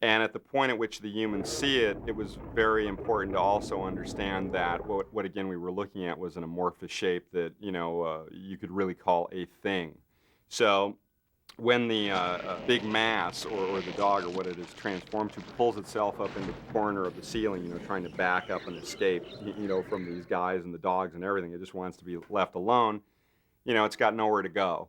And at the point at which the humans see it, it was very important to also understand that what again we were looking at was an amorphous shape that, you could really call a thing. So when the big mass or the dog or what it is transformed to pulls itself up into the corner of the ceiling, trying to back up and escape, from these guys and the dogs and everything, it just wants to be left alone. It's got nowhere to go.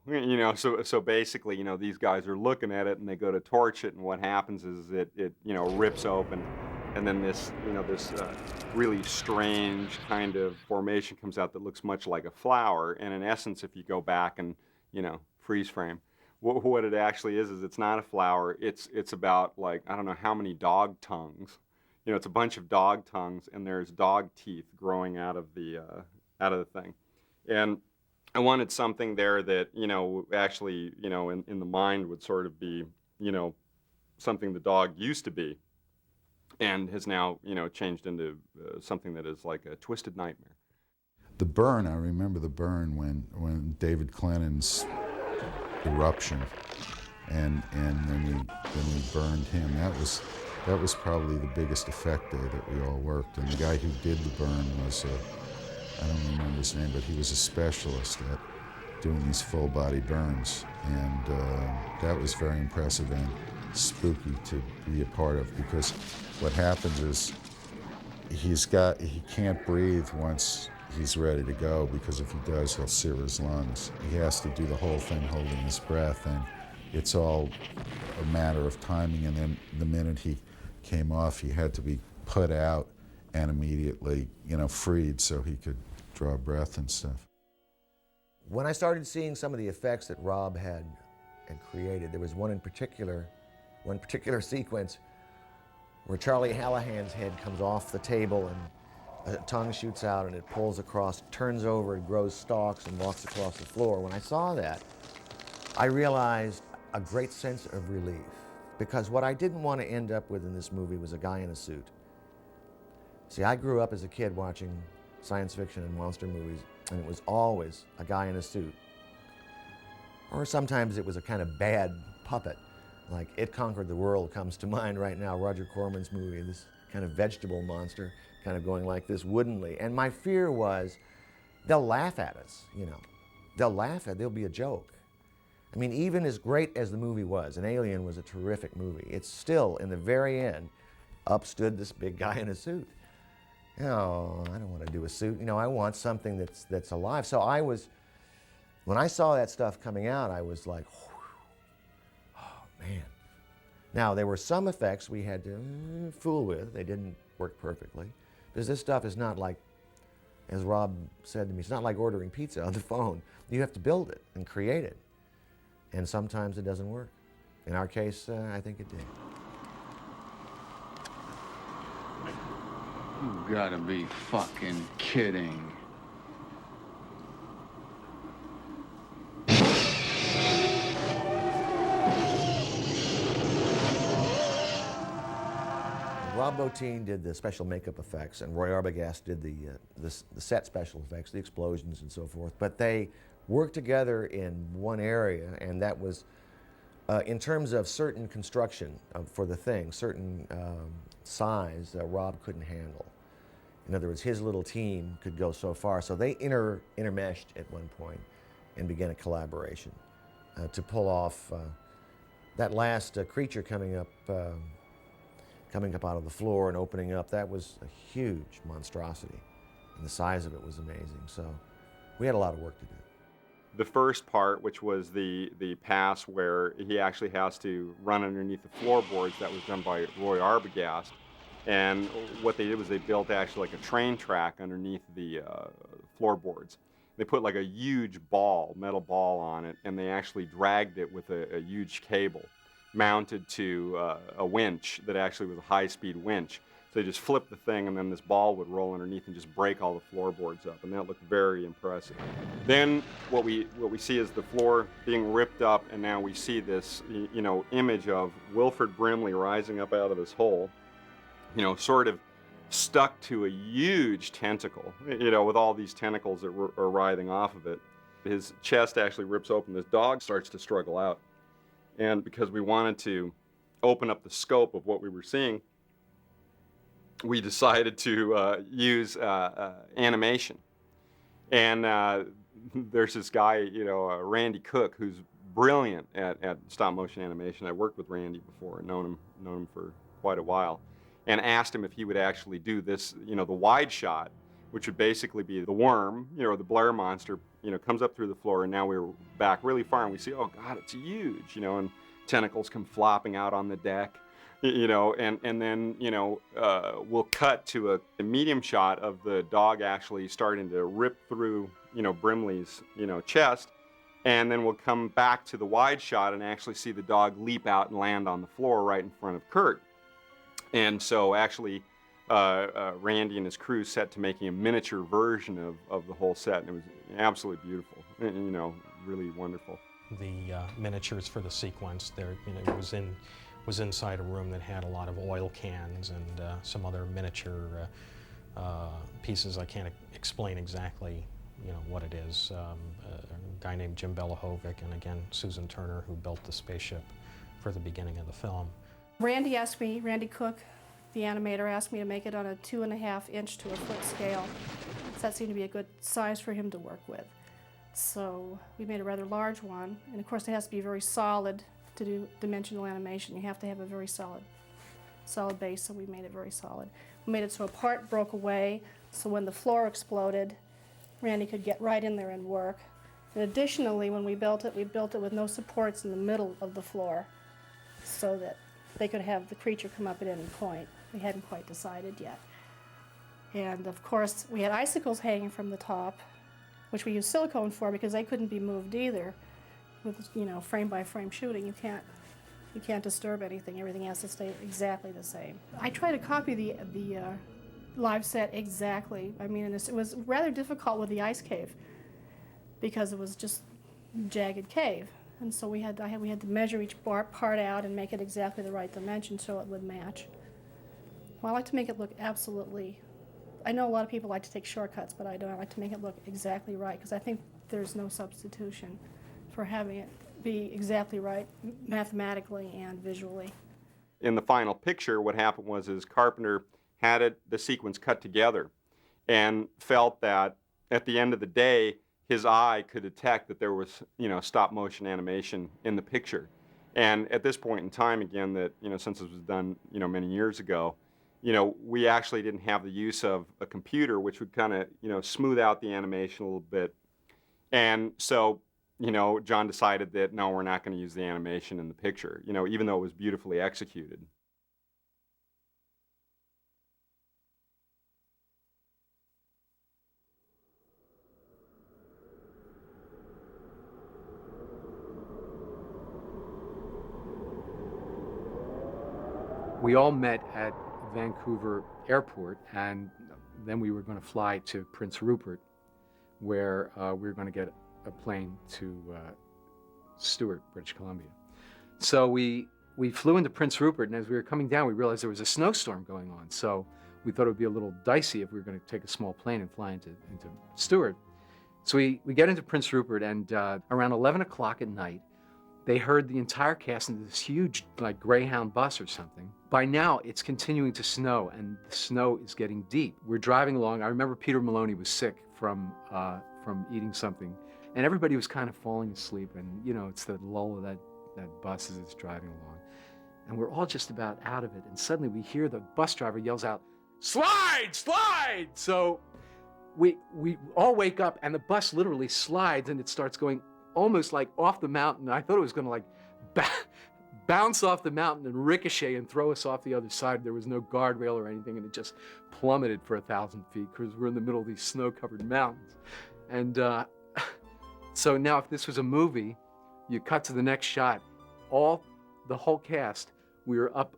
So basically, these guys are looking at it and they go to torch it, and what happens is it rips open, and then this really strange kind of formation comes out that looks much like a flower. And in essence, if you go back and freeze frame, what it actually is it's not a flower. It's about, like, I don't know how many dog tongues. It's a bunch of dog tongues, and there's dog teeth growing out of the thing. And I wanted something there that, actually, in the mind would sort of be, something the dog used to be and has now, changed into something that is like a twisted nightmare. The burn, I remember the burn when David Clennon's eruption, and then we burned him. That was probably the biggest effect day that we all worked. And the guy who did the burn was I don't remember his name, but he was a specialist at doing these full body burns, and that was very impressive and spooky to be a part of, because what happens is he can't breathe once he's ready to go, because if he does, he'll sear his lungs. He has to do the whole thing holding his breath, and it's all a matter of timing. And then the minute he came off, he had to be put out and immediately, freed so he could draw breath and stuff. When I started seeing some of the effects that Rob had created, there was one particular sequence where Charlie Hallahan's head comes off the table and a tongue shoots out and it pulls across, turns over, and grows stalks and walks across the floor. When I saw that, I realized a great sense of relief, because what I didn't want to end up with in this movie was a guy in a suit. See, I grew up as a kid watching science fiction and monster movies, and it was always a guy in a suit. Or sometimes it was a kind of bad puppet, like It Conquered the World comes to mind right now, Roger Corman's movie, this kind of vegetable monster, kind of going like this woodenly. And my fear was, they'll laugh at us, there'll be a joke. I mean, even as great as the movie was, and Alien was a terrific movie, it's still, in the very end, up stood this big guy in a suit. I don't want to do a suit. I want something that's alive. So when I saw that stuff coming out, I was like, oh man. Now, there were some effects we had to fool with. They didn't work perfectly, because this stuff is not like, as Rob said to me, it's not like ordering pizza on the phone. You have to build it and create it. And sometimes it doesn't work. In our case, I think it did. You gotta be fucking kidding. Rob Bottin did the special makeup effects, and Roy Arbogast did the set special effects, the explosions and so forth. But they worked together in one area, and that was in terms of certain construction for the thing, certain size that Rob couldn't handle. In other words, his little team could go so far. So they intermeshed at one point and began a collaboration to pull off that last creature coming up out of the floor and opening up. That was a huge monstrosity, and the size of it was amazing. So we had a lot of work to do. The first part, which was the pass where he actually has to run underneath the floorboards, that was done by Roy Arbogast. And what they did was they built actually like a train track underneath the floorboards. They put like a huge metal ball on it, and they actually dragged it with a huge cable mounted to a winch that actually was a high-speed winch. So they just flipped the thing, and then this ball would roll underneath and just break all the floorboards up, and that looked very impressive. Then what we see is the floor being ripped up, and now we see this image of Wilford Brimley rising up out of this hole, sort of stuck to a huge tentacle, with all these tentacles that are writhing off of it. His chest actually rips open. This dog starts to struggle out. And because we wanted to open up the scope of what we were seeing, we decided to use animation. And there's this guy, Randy Cook, who's brilliant at stop motion animation. I worked with Randy before, known him for quite a while, and asked him if he would actually do this, the wide shot, which would basically be the worm, the Blair monster, comes up through the floor, and now we're back really far, and we see, oh God, it's huge, and tentacles come flopping out on the deck, and then, we'll cut to a medium shot of the dog actually starting to rip through, Brimley's, chest, and then we'll come back to the wide shot and actually see the dog leap out and land on the floor right in front of Kurt. And so actually, Randy and his crew set to making a miniature version of the whole set, and it was absolutely beautiful, really wonderful. The miniatures for the sequence, it was inside a room that had a lot of oil cans and some other miniature pieces. I can't explain exactly, what it is. A guy named Jim Belahovic, and again Susan Turner, who built the spaceship for the beginning of the film. Randy Cook, the animator, asked me to make it on a 2.5 inch to a foot scale. So that seemed to be a good size for him to work with. So we made a rather large one, and of course it has to be very solid to do dimensional animation. You have to have a very solid base, so we made it very solid. We made it so a part broke away, so when the floor exploded, Randy could get right in there and work. And additionally, when we built it with no supports in the middle of the floor, so that they could have the creature come up at any point. We hadn't quite decided yet. And of course, we had icicles hanging from the top, which we used silicone for because they couldn't be moved either. With frame by frame shooting, you can't disturb anything. Everything has to stay exactly the same. I try to copy the live set exactly. I mean, it was rather difficult with the ice cave because it was just jagged cave. And so we had to measure each part out and make it exactly the right dimension so it would match. Well, I like to make it look absolutely, I know a lot of people like to take shortcuts, but I don't. I like to make it look exactly right because I think there's no substitution for having it be exactly right mathematically and visually. In the final picture, what happened was Carpenter had the sequence cut together and felt that at the end of the day, his eye could detect that there was, stop motion animation in the picture. And at this point in time, again, that, since it was done, many years ago, we actually didn't have the use of a computer, which would kind of, smooth out the animation a little bit. And so, John decided that, no, we're not going to use the animation in the picture, even though it was beautifully executed. We all met at Vancouver Airport, and then we were going to fly to Prince Rupert, where we were going to get a plane to Stewart, British Columbia. So we flew into Prince Rupert, and as we were coming down, we realized there was a snowstorm going on. So we thought it would be a little dicey if we were going to take a small plane and fly into Stewart. So we get into Prince Rupert, and around 11 o'clock at night, they heard the entire cast in this huge, like, Greyhound bus or something. By now, it's continuing to snow, and the snow is getting deep. We're driving along. I remember Peter Maloney was sick from eating something, and everybody was kind of falling asleep. And it's the lull of that bus as it's driving along, and we're all just about out of it. And suddenly, we hear the bus driver yells out, "Slide, slide!" So we all wake up, and the bus literally slides, and it starts going almost like off the mountain. I thought it was going to like bounce off the mountain and ricochet and throw us off the other side. There was no guardrail or anything, and it just plummeted for 1,000 feet because we're in the middle of these snow-covered mountains. And so now if this was a movie, you cut to the next shot, the whole cast, we were up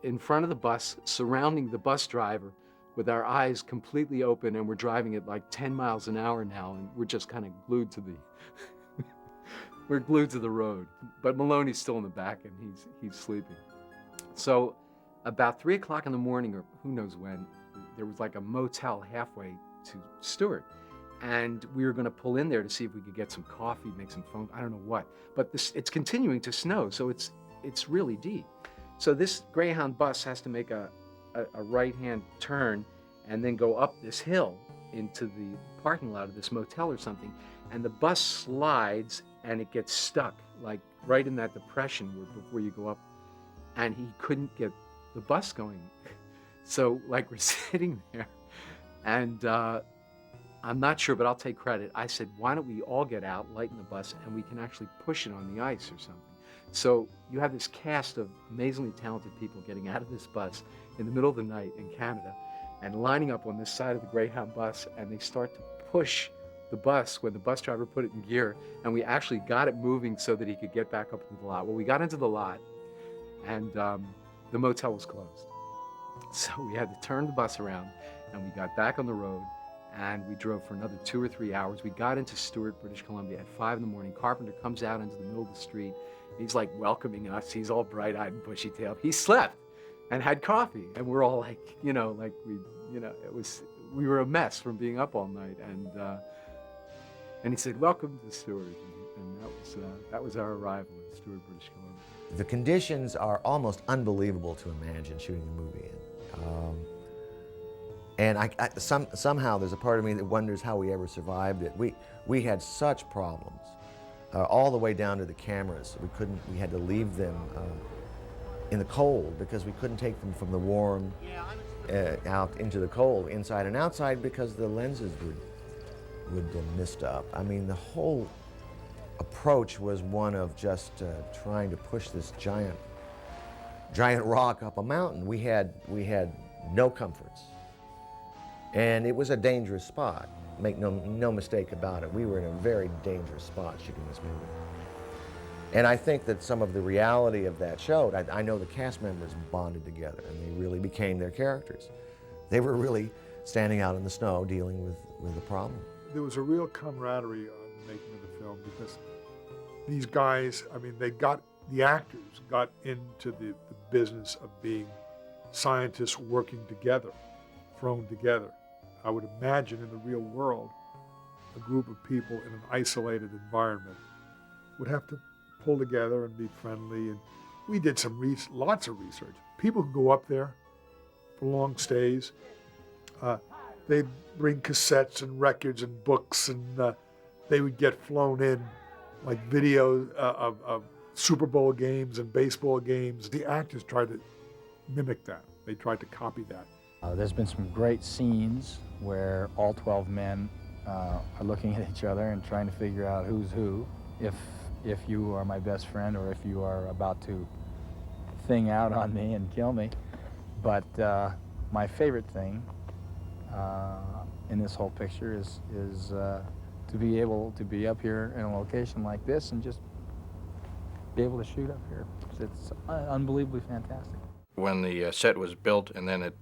in front of the bus, surrounding the bus driver with our eyes completely open, and we're driving at like 10 miles an hour now, and we're just kind of glued to the we're glued to the road. But Maloney's still in the back, and he's sleeping. So about 3 o'clock in the morning, or who knows when, there was like a motel halfway to Stewart. And we were going to pull in there to see if we could get some coffee, make some phone, I don't know what. But it's continuing to snow, so it's really deep. So this Greyhound bus has to make a right-hand turn and then go up this hill into the parking lot of this motel or something. And the bus slides and it gets stuck, like right in that depression before you go up. And he couldn't get the bus going. So like we're sitting there and I'm not sure, but I'll take credit. I said, why don't we all get out, lighten the bus, and we can actually push it on the ice or something. So you have this cast of amazingly talented people getting out of this bus in the middle of the night in Canada and lining up on this side of the Greyhound bus, and they start to push the bus when the bus driver put it in gear, and we actually got it moving so that he could get back up into the lot. Well, we got into the lot, and the motel was closed. So we had to turn the bus around, and we got back on the road, and we drove for another 2 or 3 hours. We got into Stewart, British Columbia at 5 in the morning. Carpenter comes out into the middle of the street. He's like welcoming us. He's all bright-eyed and bushy-tailed. He slept and had coffee, and we're all like, we were a mess from being up all night. And he said, "Welcome to Stewart," and that was our arrival in Stewart, British Columbia. The conditions are almost unbelievable to imagine shooting a movie in. And somehow there's a part of me that wonders how we ever survived it. We had such problems, all the way down to the cameras. We had to leave them in the cold because we couldn't take them from the warm out into the cold, inside and outside, because the lenses would mist up. I mean, the whole approach was one of just trying to push this giant rock up a mountain. We had no comforts. And it was a dangerous spot. Make no mistake about it. We were in a very dangerous spot shooting this movie. And I think that some of the reality of that showed. I know the cast members bonded together and they really became their characters. They were really standing out in the snow dealing with the problem. There was a real camaraderie on the making of the film because these guys, the actors got into the business of being scientists working together, thrown together. I would imagine in the real world, a group of people in an isolated environment would have to pull together and be friendly. And we did lots of research. People who go up there for long stays, they'd bring cassettes and records and books, and they would get flown in like videos of Super Bowl games and baseball games. The actors tried to mimic that. They tried to copy that. There's been some great scenes where all 12 men are looking at each other and trying to figure out who's who. If you are my best friend or if you are about to thing out on me and kill me. But my favorite thing in this whole picture is to be able to be up here in a location like this and just be able to shoot up here. It's unbelievably fantastic. When the set was built and then it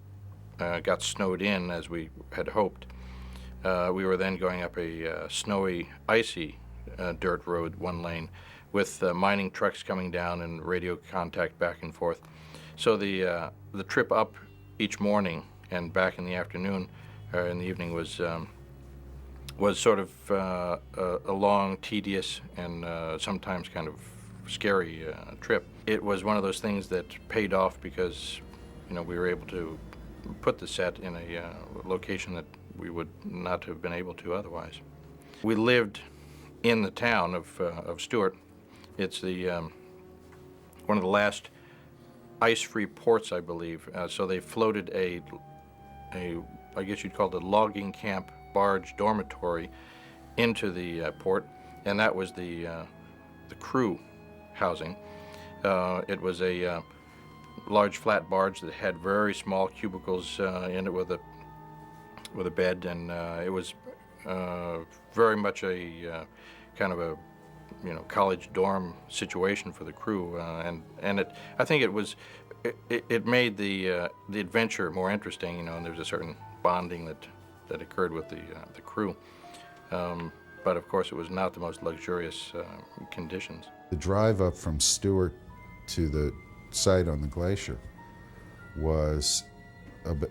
got snowed in as we had hoped, we were then going up a snowy, icy dirt road, one lane, with mining trucks coming down and radio contact back and forth. So the trip up each morning and back in the afternoon or in the evening was sort of a long, tedious, and sometimes kind of scary trip. It was one of those things that paid off because, we were able to put the set in a location that we would not have been able to otherwise. We lived in the town of Stewart. It's the one of the last ice-free ports, I believe. So they floated a I guess you'd call it a logging camp barge dormitory into the port, and that was the crew housing. It was a large flat barge that had very small cubicles in it with a bed, and it was very much a kind of a college dorm situation for the crew, and I think it made the adventure more interesting, and there was a certain bonding that occurred with the crew. But of course, it was not the most luxurious conditions. The drive up from Stewart to the site on the glacier was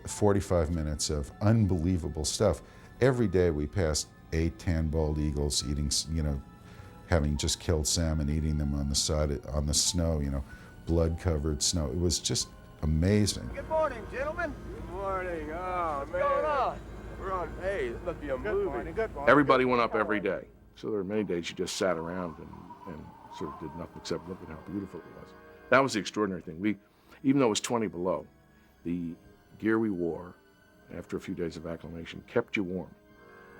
45 minutes of unbelievable stuff. Every day we passed 8, 10 bald eagles eating, having just killed salmon, eating them on the side, on the snow, blood-covered snow. It was just amazing. Good morning, gentlemen. Good morning. Oh, man. What's going on? We're on, hey, this must be a movie. Morning, good morning. Everybody went up every day. So there were many days you just sat around and sort of did nothing except look at how beautiful it was. That was the extraordinary thing. Even though it was 20 below, the gear we wore after a few days of acclimation kept you warm.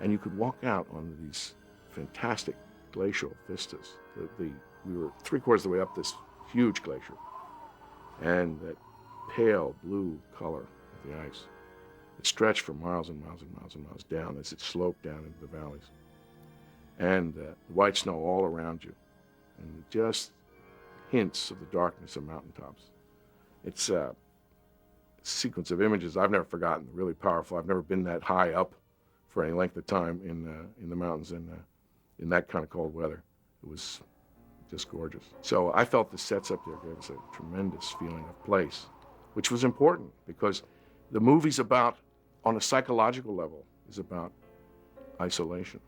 And you could walk out on these fantastic glacial vistas. We were 3/4 of the way up this huge glacier. And that pale blue color of the ice. It stretched for miles and miles and miles and miles down as it sloped down into the valleys. And the white snow all around you. And just hints of the darkness of mountaintops. It's a sequence of images I've never forgotten, really powerful. I've never been that high up for any length of time in the mountains in that kind of cold weather. It was just gorgeous. So I felt the sets up there gave us a tremendous feeling of place, which was important because the movie's about, on a psychological level, is about isolation.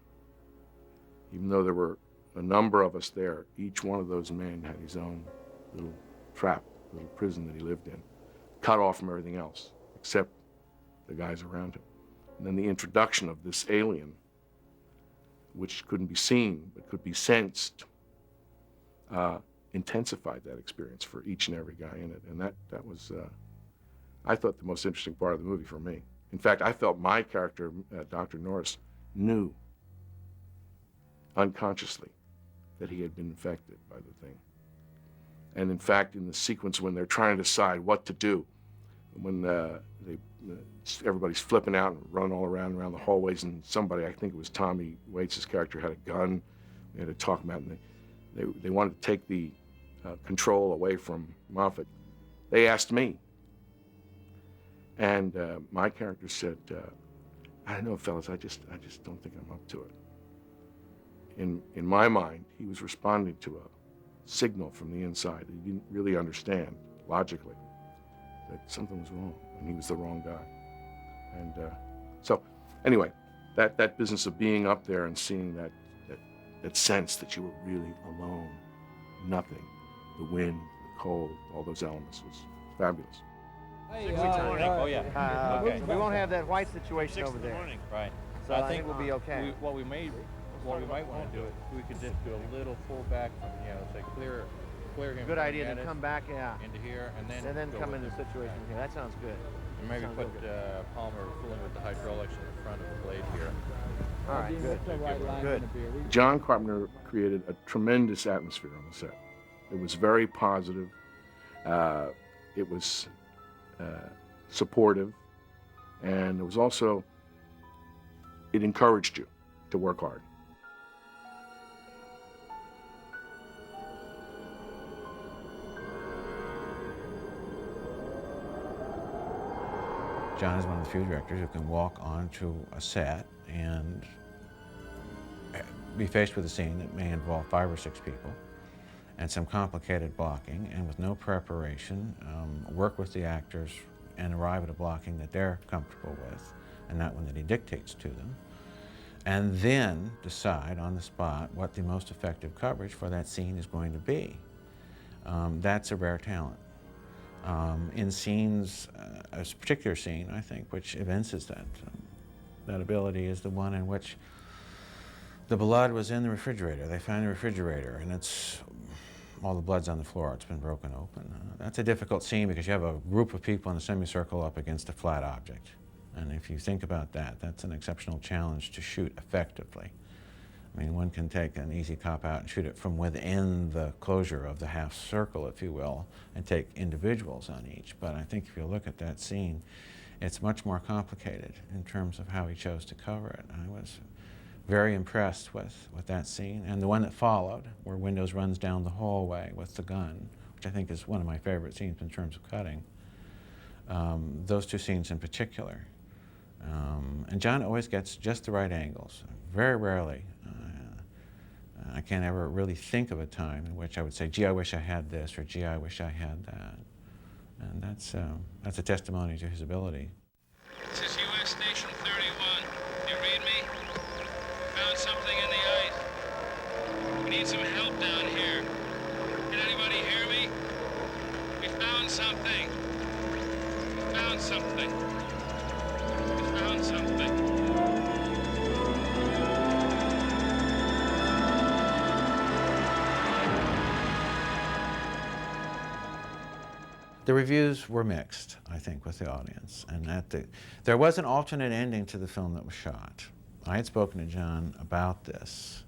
Even though there were a number of us there, each one of those men had his own little trap, little prison that he lived in, cut off from everything else, except the guys around him. And then the introduction of this alien, which couldn't be seen, but could be sensed, intensified that experience for each and every guy in it. And that was, I thought, the most interesting part of the movie for me. In fact, I felt my character, Dr. Norris, knew unconsciously that he had been infected by the thing. And in fact, in the sequence when they're trying to decide what to do, when everybody's flipping out and running all around the hallways, and somebody, I think it was Tommy Waits' character, had a gun. We had to talk about it, and they wanted to take the control away from Moffat. They asked me. And my character said, I don't know, fellas, I just don't think I'm up to it. In my mind, he was responding to a signal from the inside that he didn't really understand logically, that something was wrong and he was the wrong guy. And so anyway, that business of being up there and seeing that sense that you were really alone, nothing, the wind, the cold, all those elements was fabulous. Hey, oh yeah. Okay. We won't have that white situation over there. Right. So I think we'll be okay. What we might want to do, we could just do a little pullback from, say clear him. Good idea to come back, into here, and then come into the situation here. That sounds good. And maybe put Palmer fooling with the hydraulics in the front of the blade here. All right, good. John Carpenter created a tremendous atmosphere on the set. It was very positive. It was supportive, and it was also, it encouraged you to work hard. John is one of the few directors who can walk onto a set and be faced with a scene that may involve 5 or 6 people and some complicated blocking, and with no preparation, work with the actors and arrive at a blocking that they're comfortable with and not one that he dictates to them, and then decide on the spot what the most effective coverage for that scene is going to be. That's a rare talent. In scenes, a particular scene, I think, which evinces that ability is the one in which the blood was in the refrigerator. They found the refrigerator, and all the blood's on the floor. It's been broken open. That's a difficult scene because you have a group of people in a semicircle up against a flat object. And if you think about that, that's an exceptional challenge to shoot effectively. I mean, one can take an easy cop-out and shoot it from within the closure of the half circle, if you will, and take individuals on each. But I think if you look at that scene, it's much more complicated in terms of how he chose to cover it. I was very impressed with that scene. And the one that followed, where Windows runs down the hallway with the gun, which I think is one of my favorite scenes in terms of cutting. Those 2 scenes in particular. And John always gets just the right angles. Very rarely. I can't ever really think of a time in which I would say, gee, I wish I had this, or gee, I wish I had that. And that's a testimony to his ability. This is U.S. Station 31. You read me? Found something in the ice. We need some help down here. Can anybody hear me? something. We found something. We found something. The reviews were mixed, I think, with the audience, and there was an alternate ending to the film that was shot. I had spoken to John about this.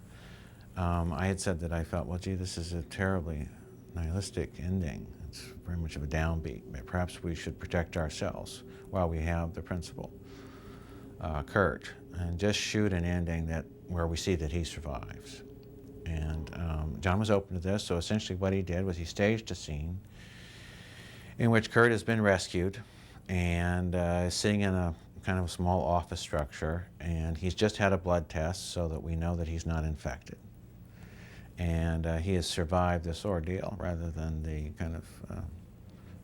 I had said that I felt, well, gee, this is a terribly nihilistic ending. It's very much of a downbeat. Perhaps we should protect ourselves while we have the principal, Kurt, and just shoot an ending where we see that he survives. And John was open to this, so essentially what he did was he staged a scene in which Kurt has been rescued and is sitting in a kind of a small office structure, and he's just had a blood test so that we know that he's not infected. And he has survived this ordeal rather than the kind of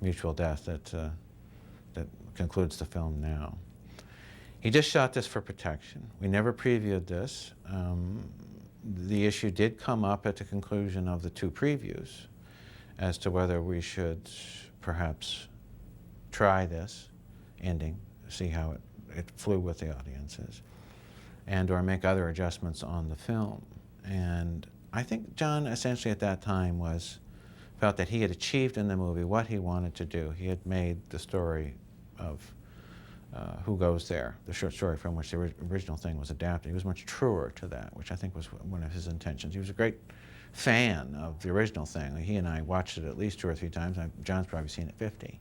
mutual death that concludes the film now. He just shot this for protection. We never previewed this. The issue did come up at the conclusion of the 2 previews as to whether we should perhaps try this ending, see how it flew with the audiences, and or make other adjustments on the film. And I think John essentially at that time felt that he had achieved in the movie what he wanted to do. He had made the story of Who Goes There, the short story from which the original thing was adapted. He was much truer to that, which I think was one of his intentions. He was a great fan of the original thing. He and I watched it at least 2 or 3 times. John's probably seen it 50.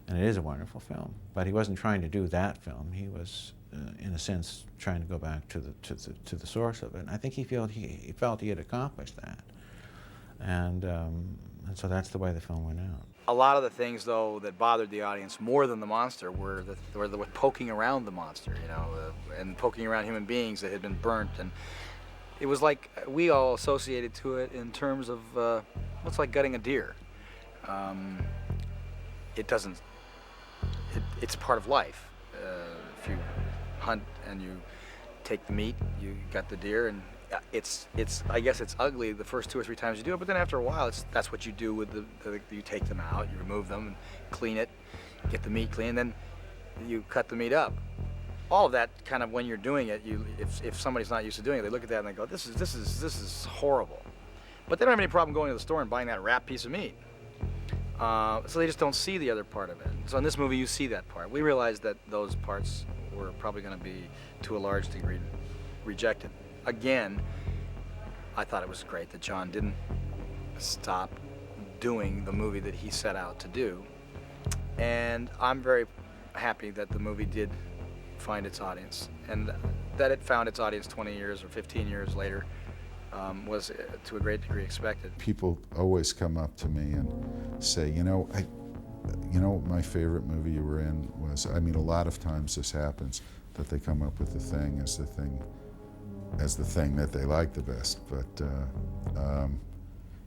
And it is a wonderful film. But he wasn't trying to do that film. He was, in a sense, trying to go back to the source of it. And I think he felt he had accomplished that. And so that's the way the film went out. A lot of the things, though, that bothered the audience more than the monster were the poking around the monster, you know, and poking around human beings that had been burnt. And it was like we all associated to it in terms of what's like gutting a deer. It doesn't. It's part of life. If you hunt and you take the meat, you gut the deer, and it's. I guess it's ugly the first 2 or 3 times you do it, but then after a while, that's what you do with you take them out, you remove them, and clean it, get the meat clean, and then you cut the meat up. All of that kind of when you're doing it, if somebody's not used to doing it, they look at that and they go, this is horrible. But they don't have any problem going to the store and buying that wrapped piece of meat. So they just don't see the other part of it. So in this movie, you see that part. We realized that those parts were probably going to be, to a large degree, rejected. Again, I thought it was great that John didn't stop doing the movie that he set out to do. And I'm very happy that the movie did find its audience, and that it found its audience 20 years or 15 years later was to a great degree expected. People always come up to me and say, you know what my favorite movie you were in was. I mean, a lot of times this happens, that they come up with the thing as the thing that they like the best. But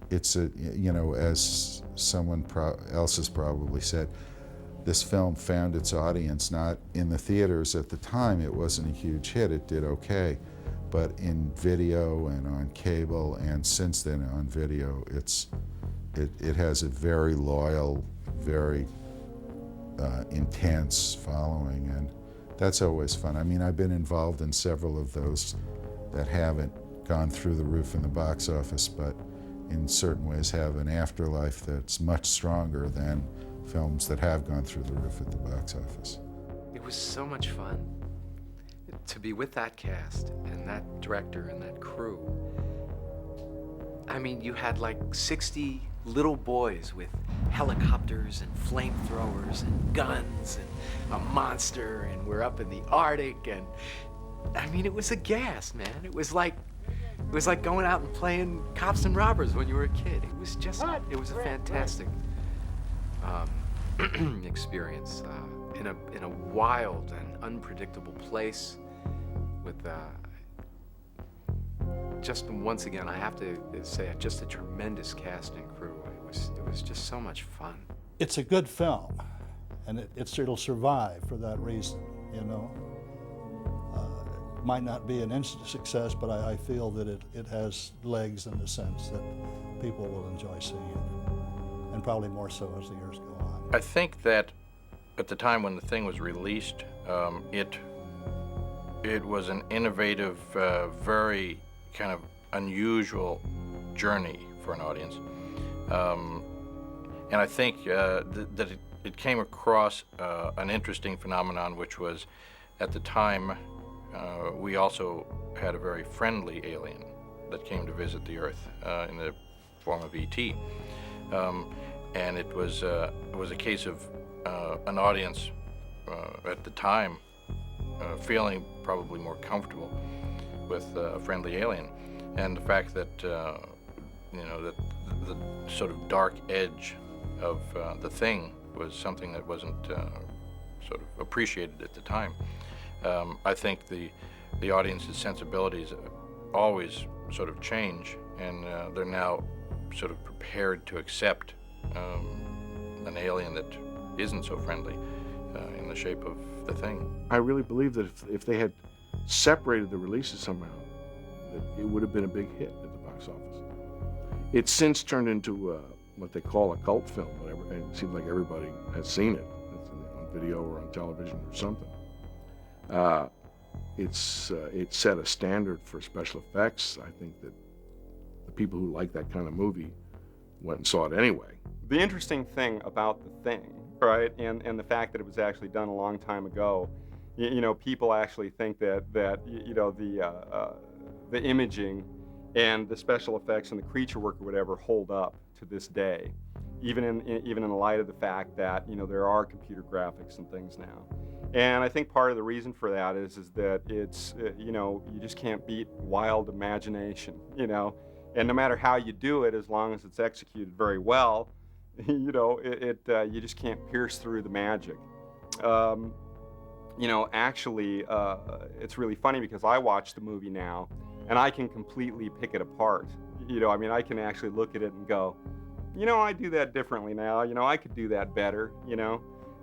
it's as someone else has probably said, this film found its audience not in the theaters at the time. It wasn't a huge hit. It did okay. But in video and on cable, and since then on video, it has a very loyal, very intense following, and that's always fun. I mean, I've been involved in several of those that haven't gone through the roof in the box office, but in certain ways have an afterlife that's much stronger than films that have gone through the roof at the box office. It was so much fun to be with that cast and that director and that crew. I mean, you had like 60 little boys with helicopters and flamethrowers and guns and a monster, and we're up in the Arctic, and I mean, it was a gas, man. It was like going out and playing cops and robbers when you were a kid. It was just, it was a fantastic experience in a wild and unpredictable place with just once again, I have to say, just a tremendous cast and crew. It was just so much fun. It's a good film, and it'll survive for that reason, you know. Might not be an instant success, but I feel that it has legs in the sense that people will enjoy seeing it, and probably more so as the years go on. I think that at the time when the thing was released, it was an innovative, very kind of unusual journey for an audience. And I think that it came across an interesting phenomenon, which was, at the time, we also had a very friendly alien that came to visit the Earth in the form of E.T. And it was a case of an audience at the time feeling probably more comfortable with a friendly alien, and the fact that that the sort of dark edge of the thing was something that wasn't sort of appreciated at the time. I think the audience's sensibilities always sort of change, and they're now sort of prepared to accept an alien that isn't so friendly in the shape of the thing. I really believe that if they had separated the releases somehow, that it would have been a big hit at the box office. It's since turned into what they call a cult film, whatever, and it seems like everybody has seen it. It's on video or on television or something. It set a standard for special effects. I think that the people who like that kind of movie went and saw it anyway. The interesting thing about the thing, right, and the fact that it was actually done a long time ago, people actually think that the imaging and the special effects and the creature work or whatever hold up to this day, even in the light of the fact that there are computer graphics and things now. And I think part of the reason for that is that it's you just can't beat wild imagination, and no matter how you do it, as long as it's executed very well, you just can't pierce through the magic. Actually, it's really funny because I watch the movie now and I can completely pick it apart. I can actually look at it and go, I do that differently now. I could do that better,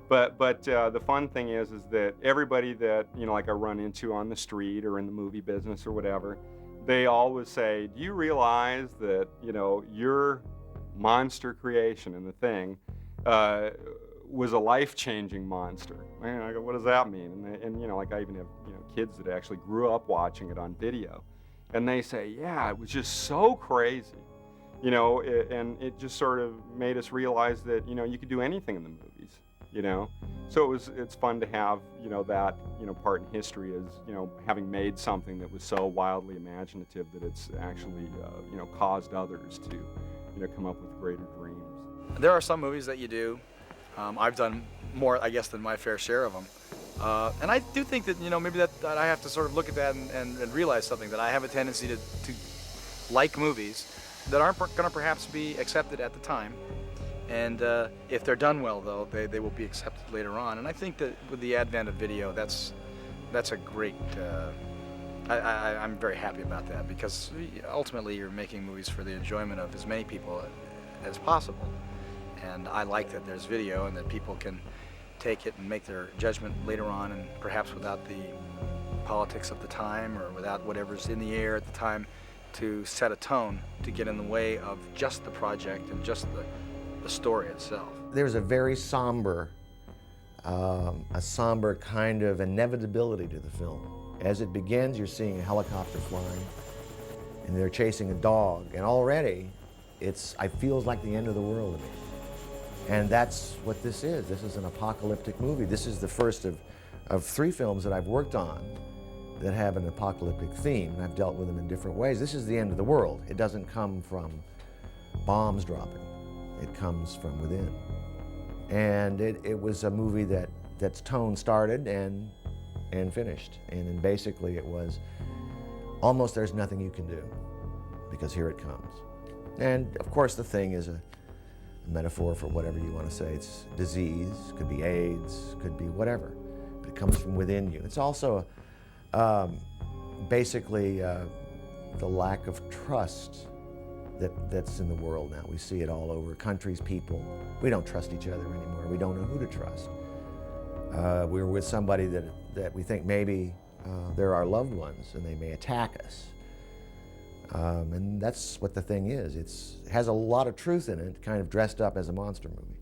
But the fun thing is that everybody that, like I run into on the street or in the movie business or whatever, they always say, do you realize that, your monster creation in the thing was a life-changing monster? Man, I go, what does that mean? And like I even have, kids that actually grew up watching it on video. And they say, yeah, it was just so crazy. And it just sort of made us realize that, you could do anything in the movies. So it's fun to have that part in history as having made something that was so wildly imaginative that it's actually caused others to come up with greater dreams. There are some movies that you do. I've done more, I guess, than my fair share of them. And I do think that maybe that I have to sort of look at that and realize something, that I have a tendency to like movies that aren't going to perhaps be accepted at the time. And if they're done well, though, they will be accepted later on. And I think that with the advent of video, that's a great. I'm very happy about that, because ultimately you're making movies for the enjoyment of as many people as possible. And I like that there's video and that people can take it and make their judgment later on, and perhaps without the politics of the time or without whatever's in the air at the time to set a tone to get in the way of just the project and just the story itself. There's a very somber kind of inevitability to the film. As it begins, you're seeing a helicopter flying, and they're chasing a dog, and already it feels like the end of the world to me. And that's what this is. This is an apocalyptic movie. This is the first of 3 films that I've worked on that have an apocalyptic theme, and I've dealt with them in different ways. This is the end of the world. It doesn't come from bombs dropping. It comes from within. And it was a movie that's tone started and finished. And basically it was almost there's nothing you can do, because here it comes. And of course the thing is a metaphor for whatever you want to say. It's disease, could be AIDS, could be whatever, but it comes from within you. It's also basically the lack of trust that's in the world now. We see it all over, countries, people. We don't trust each other anymore. We don't know who to trust. We're with somebody that we think maybe they're our loved ones and they may attack us. And that's what the thing is. It has a lot of truth in it, kind of dressed up as a monster movie.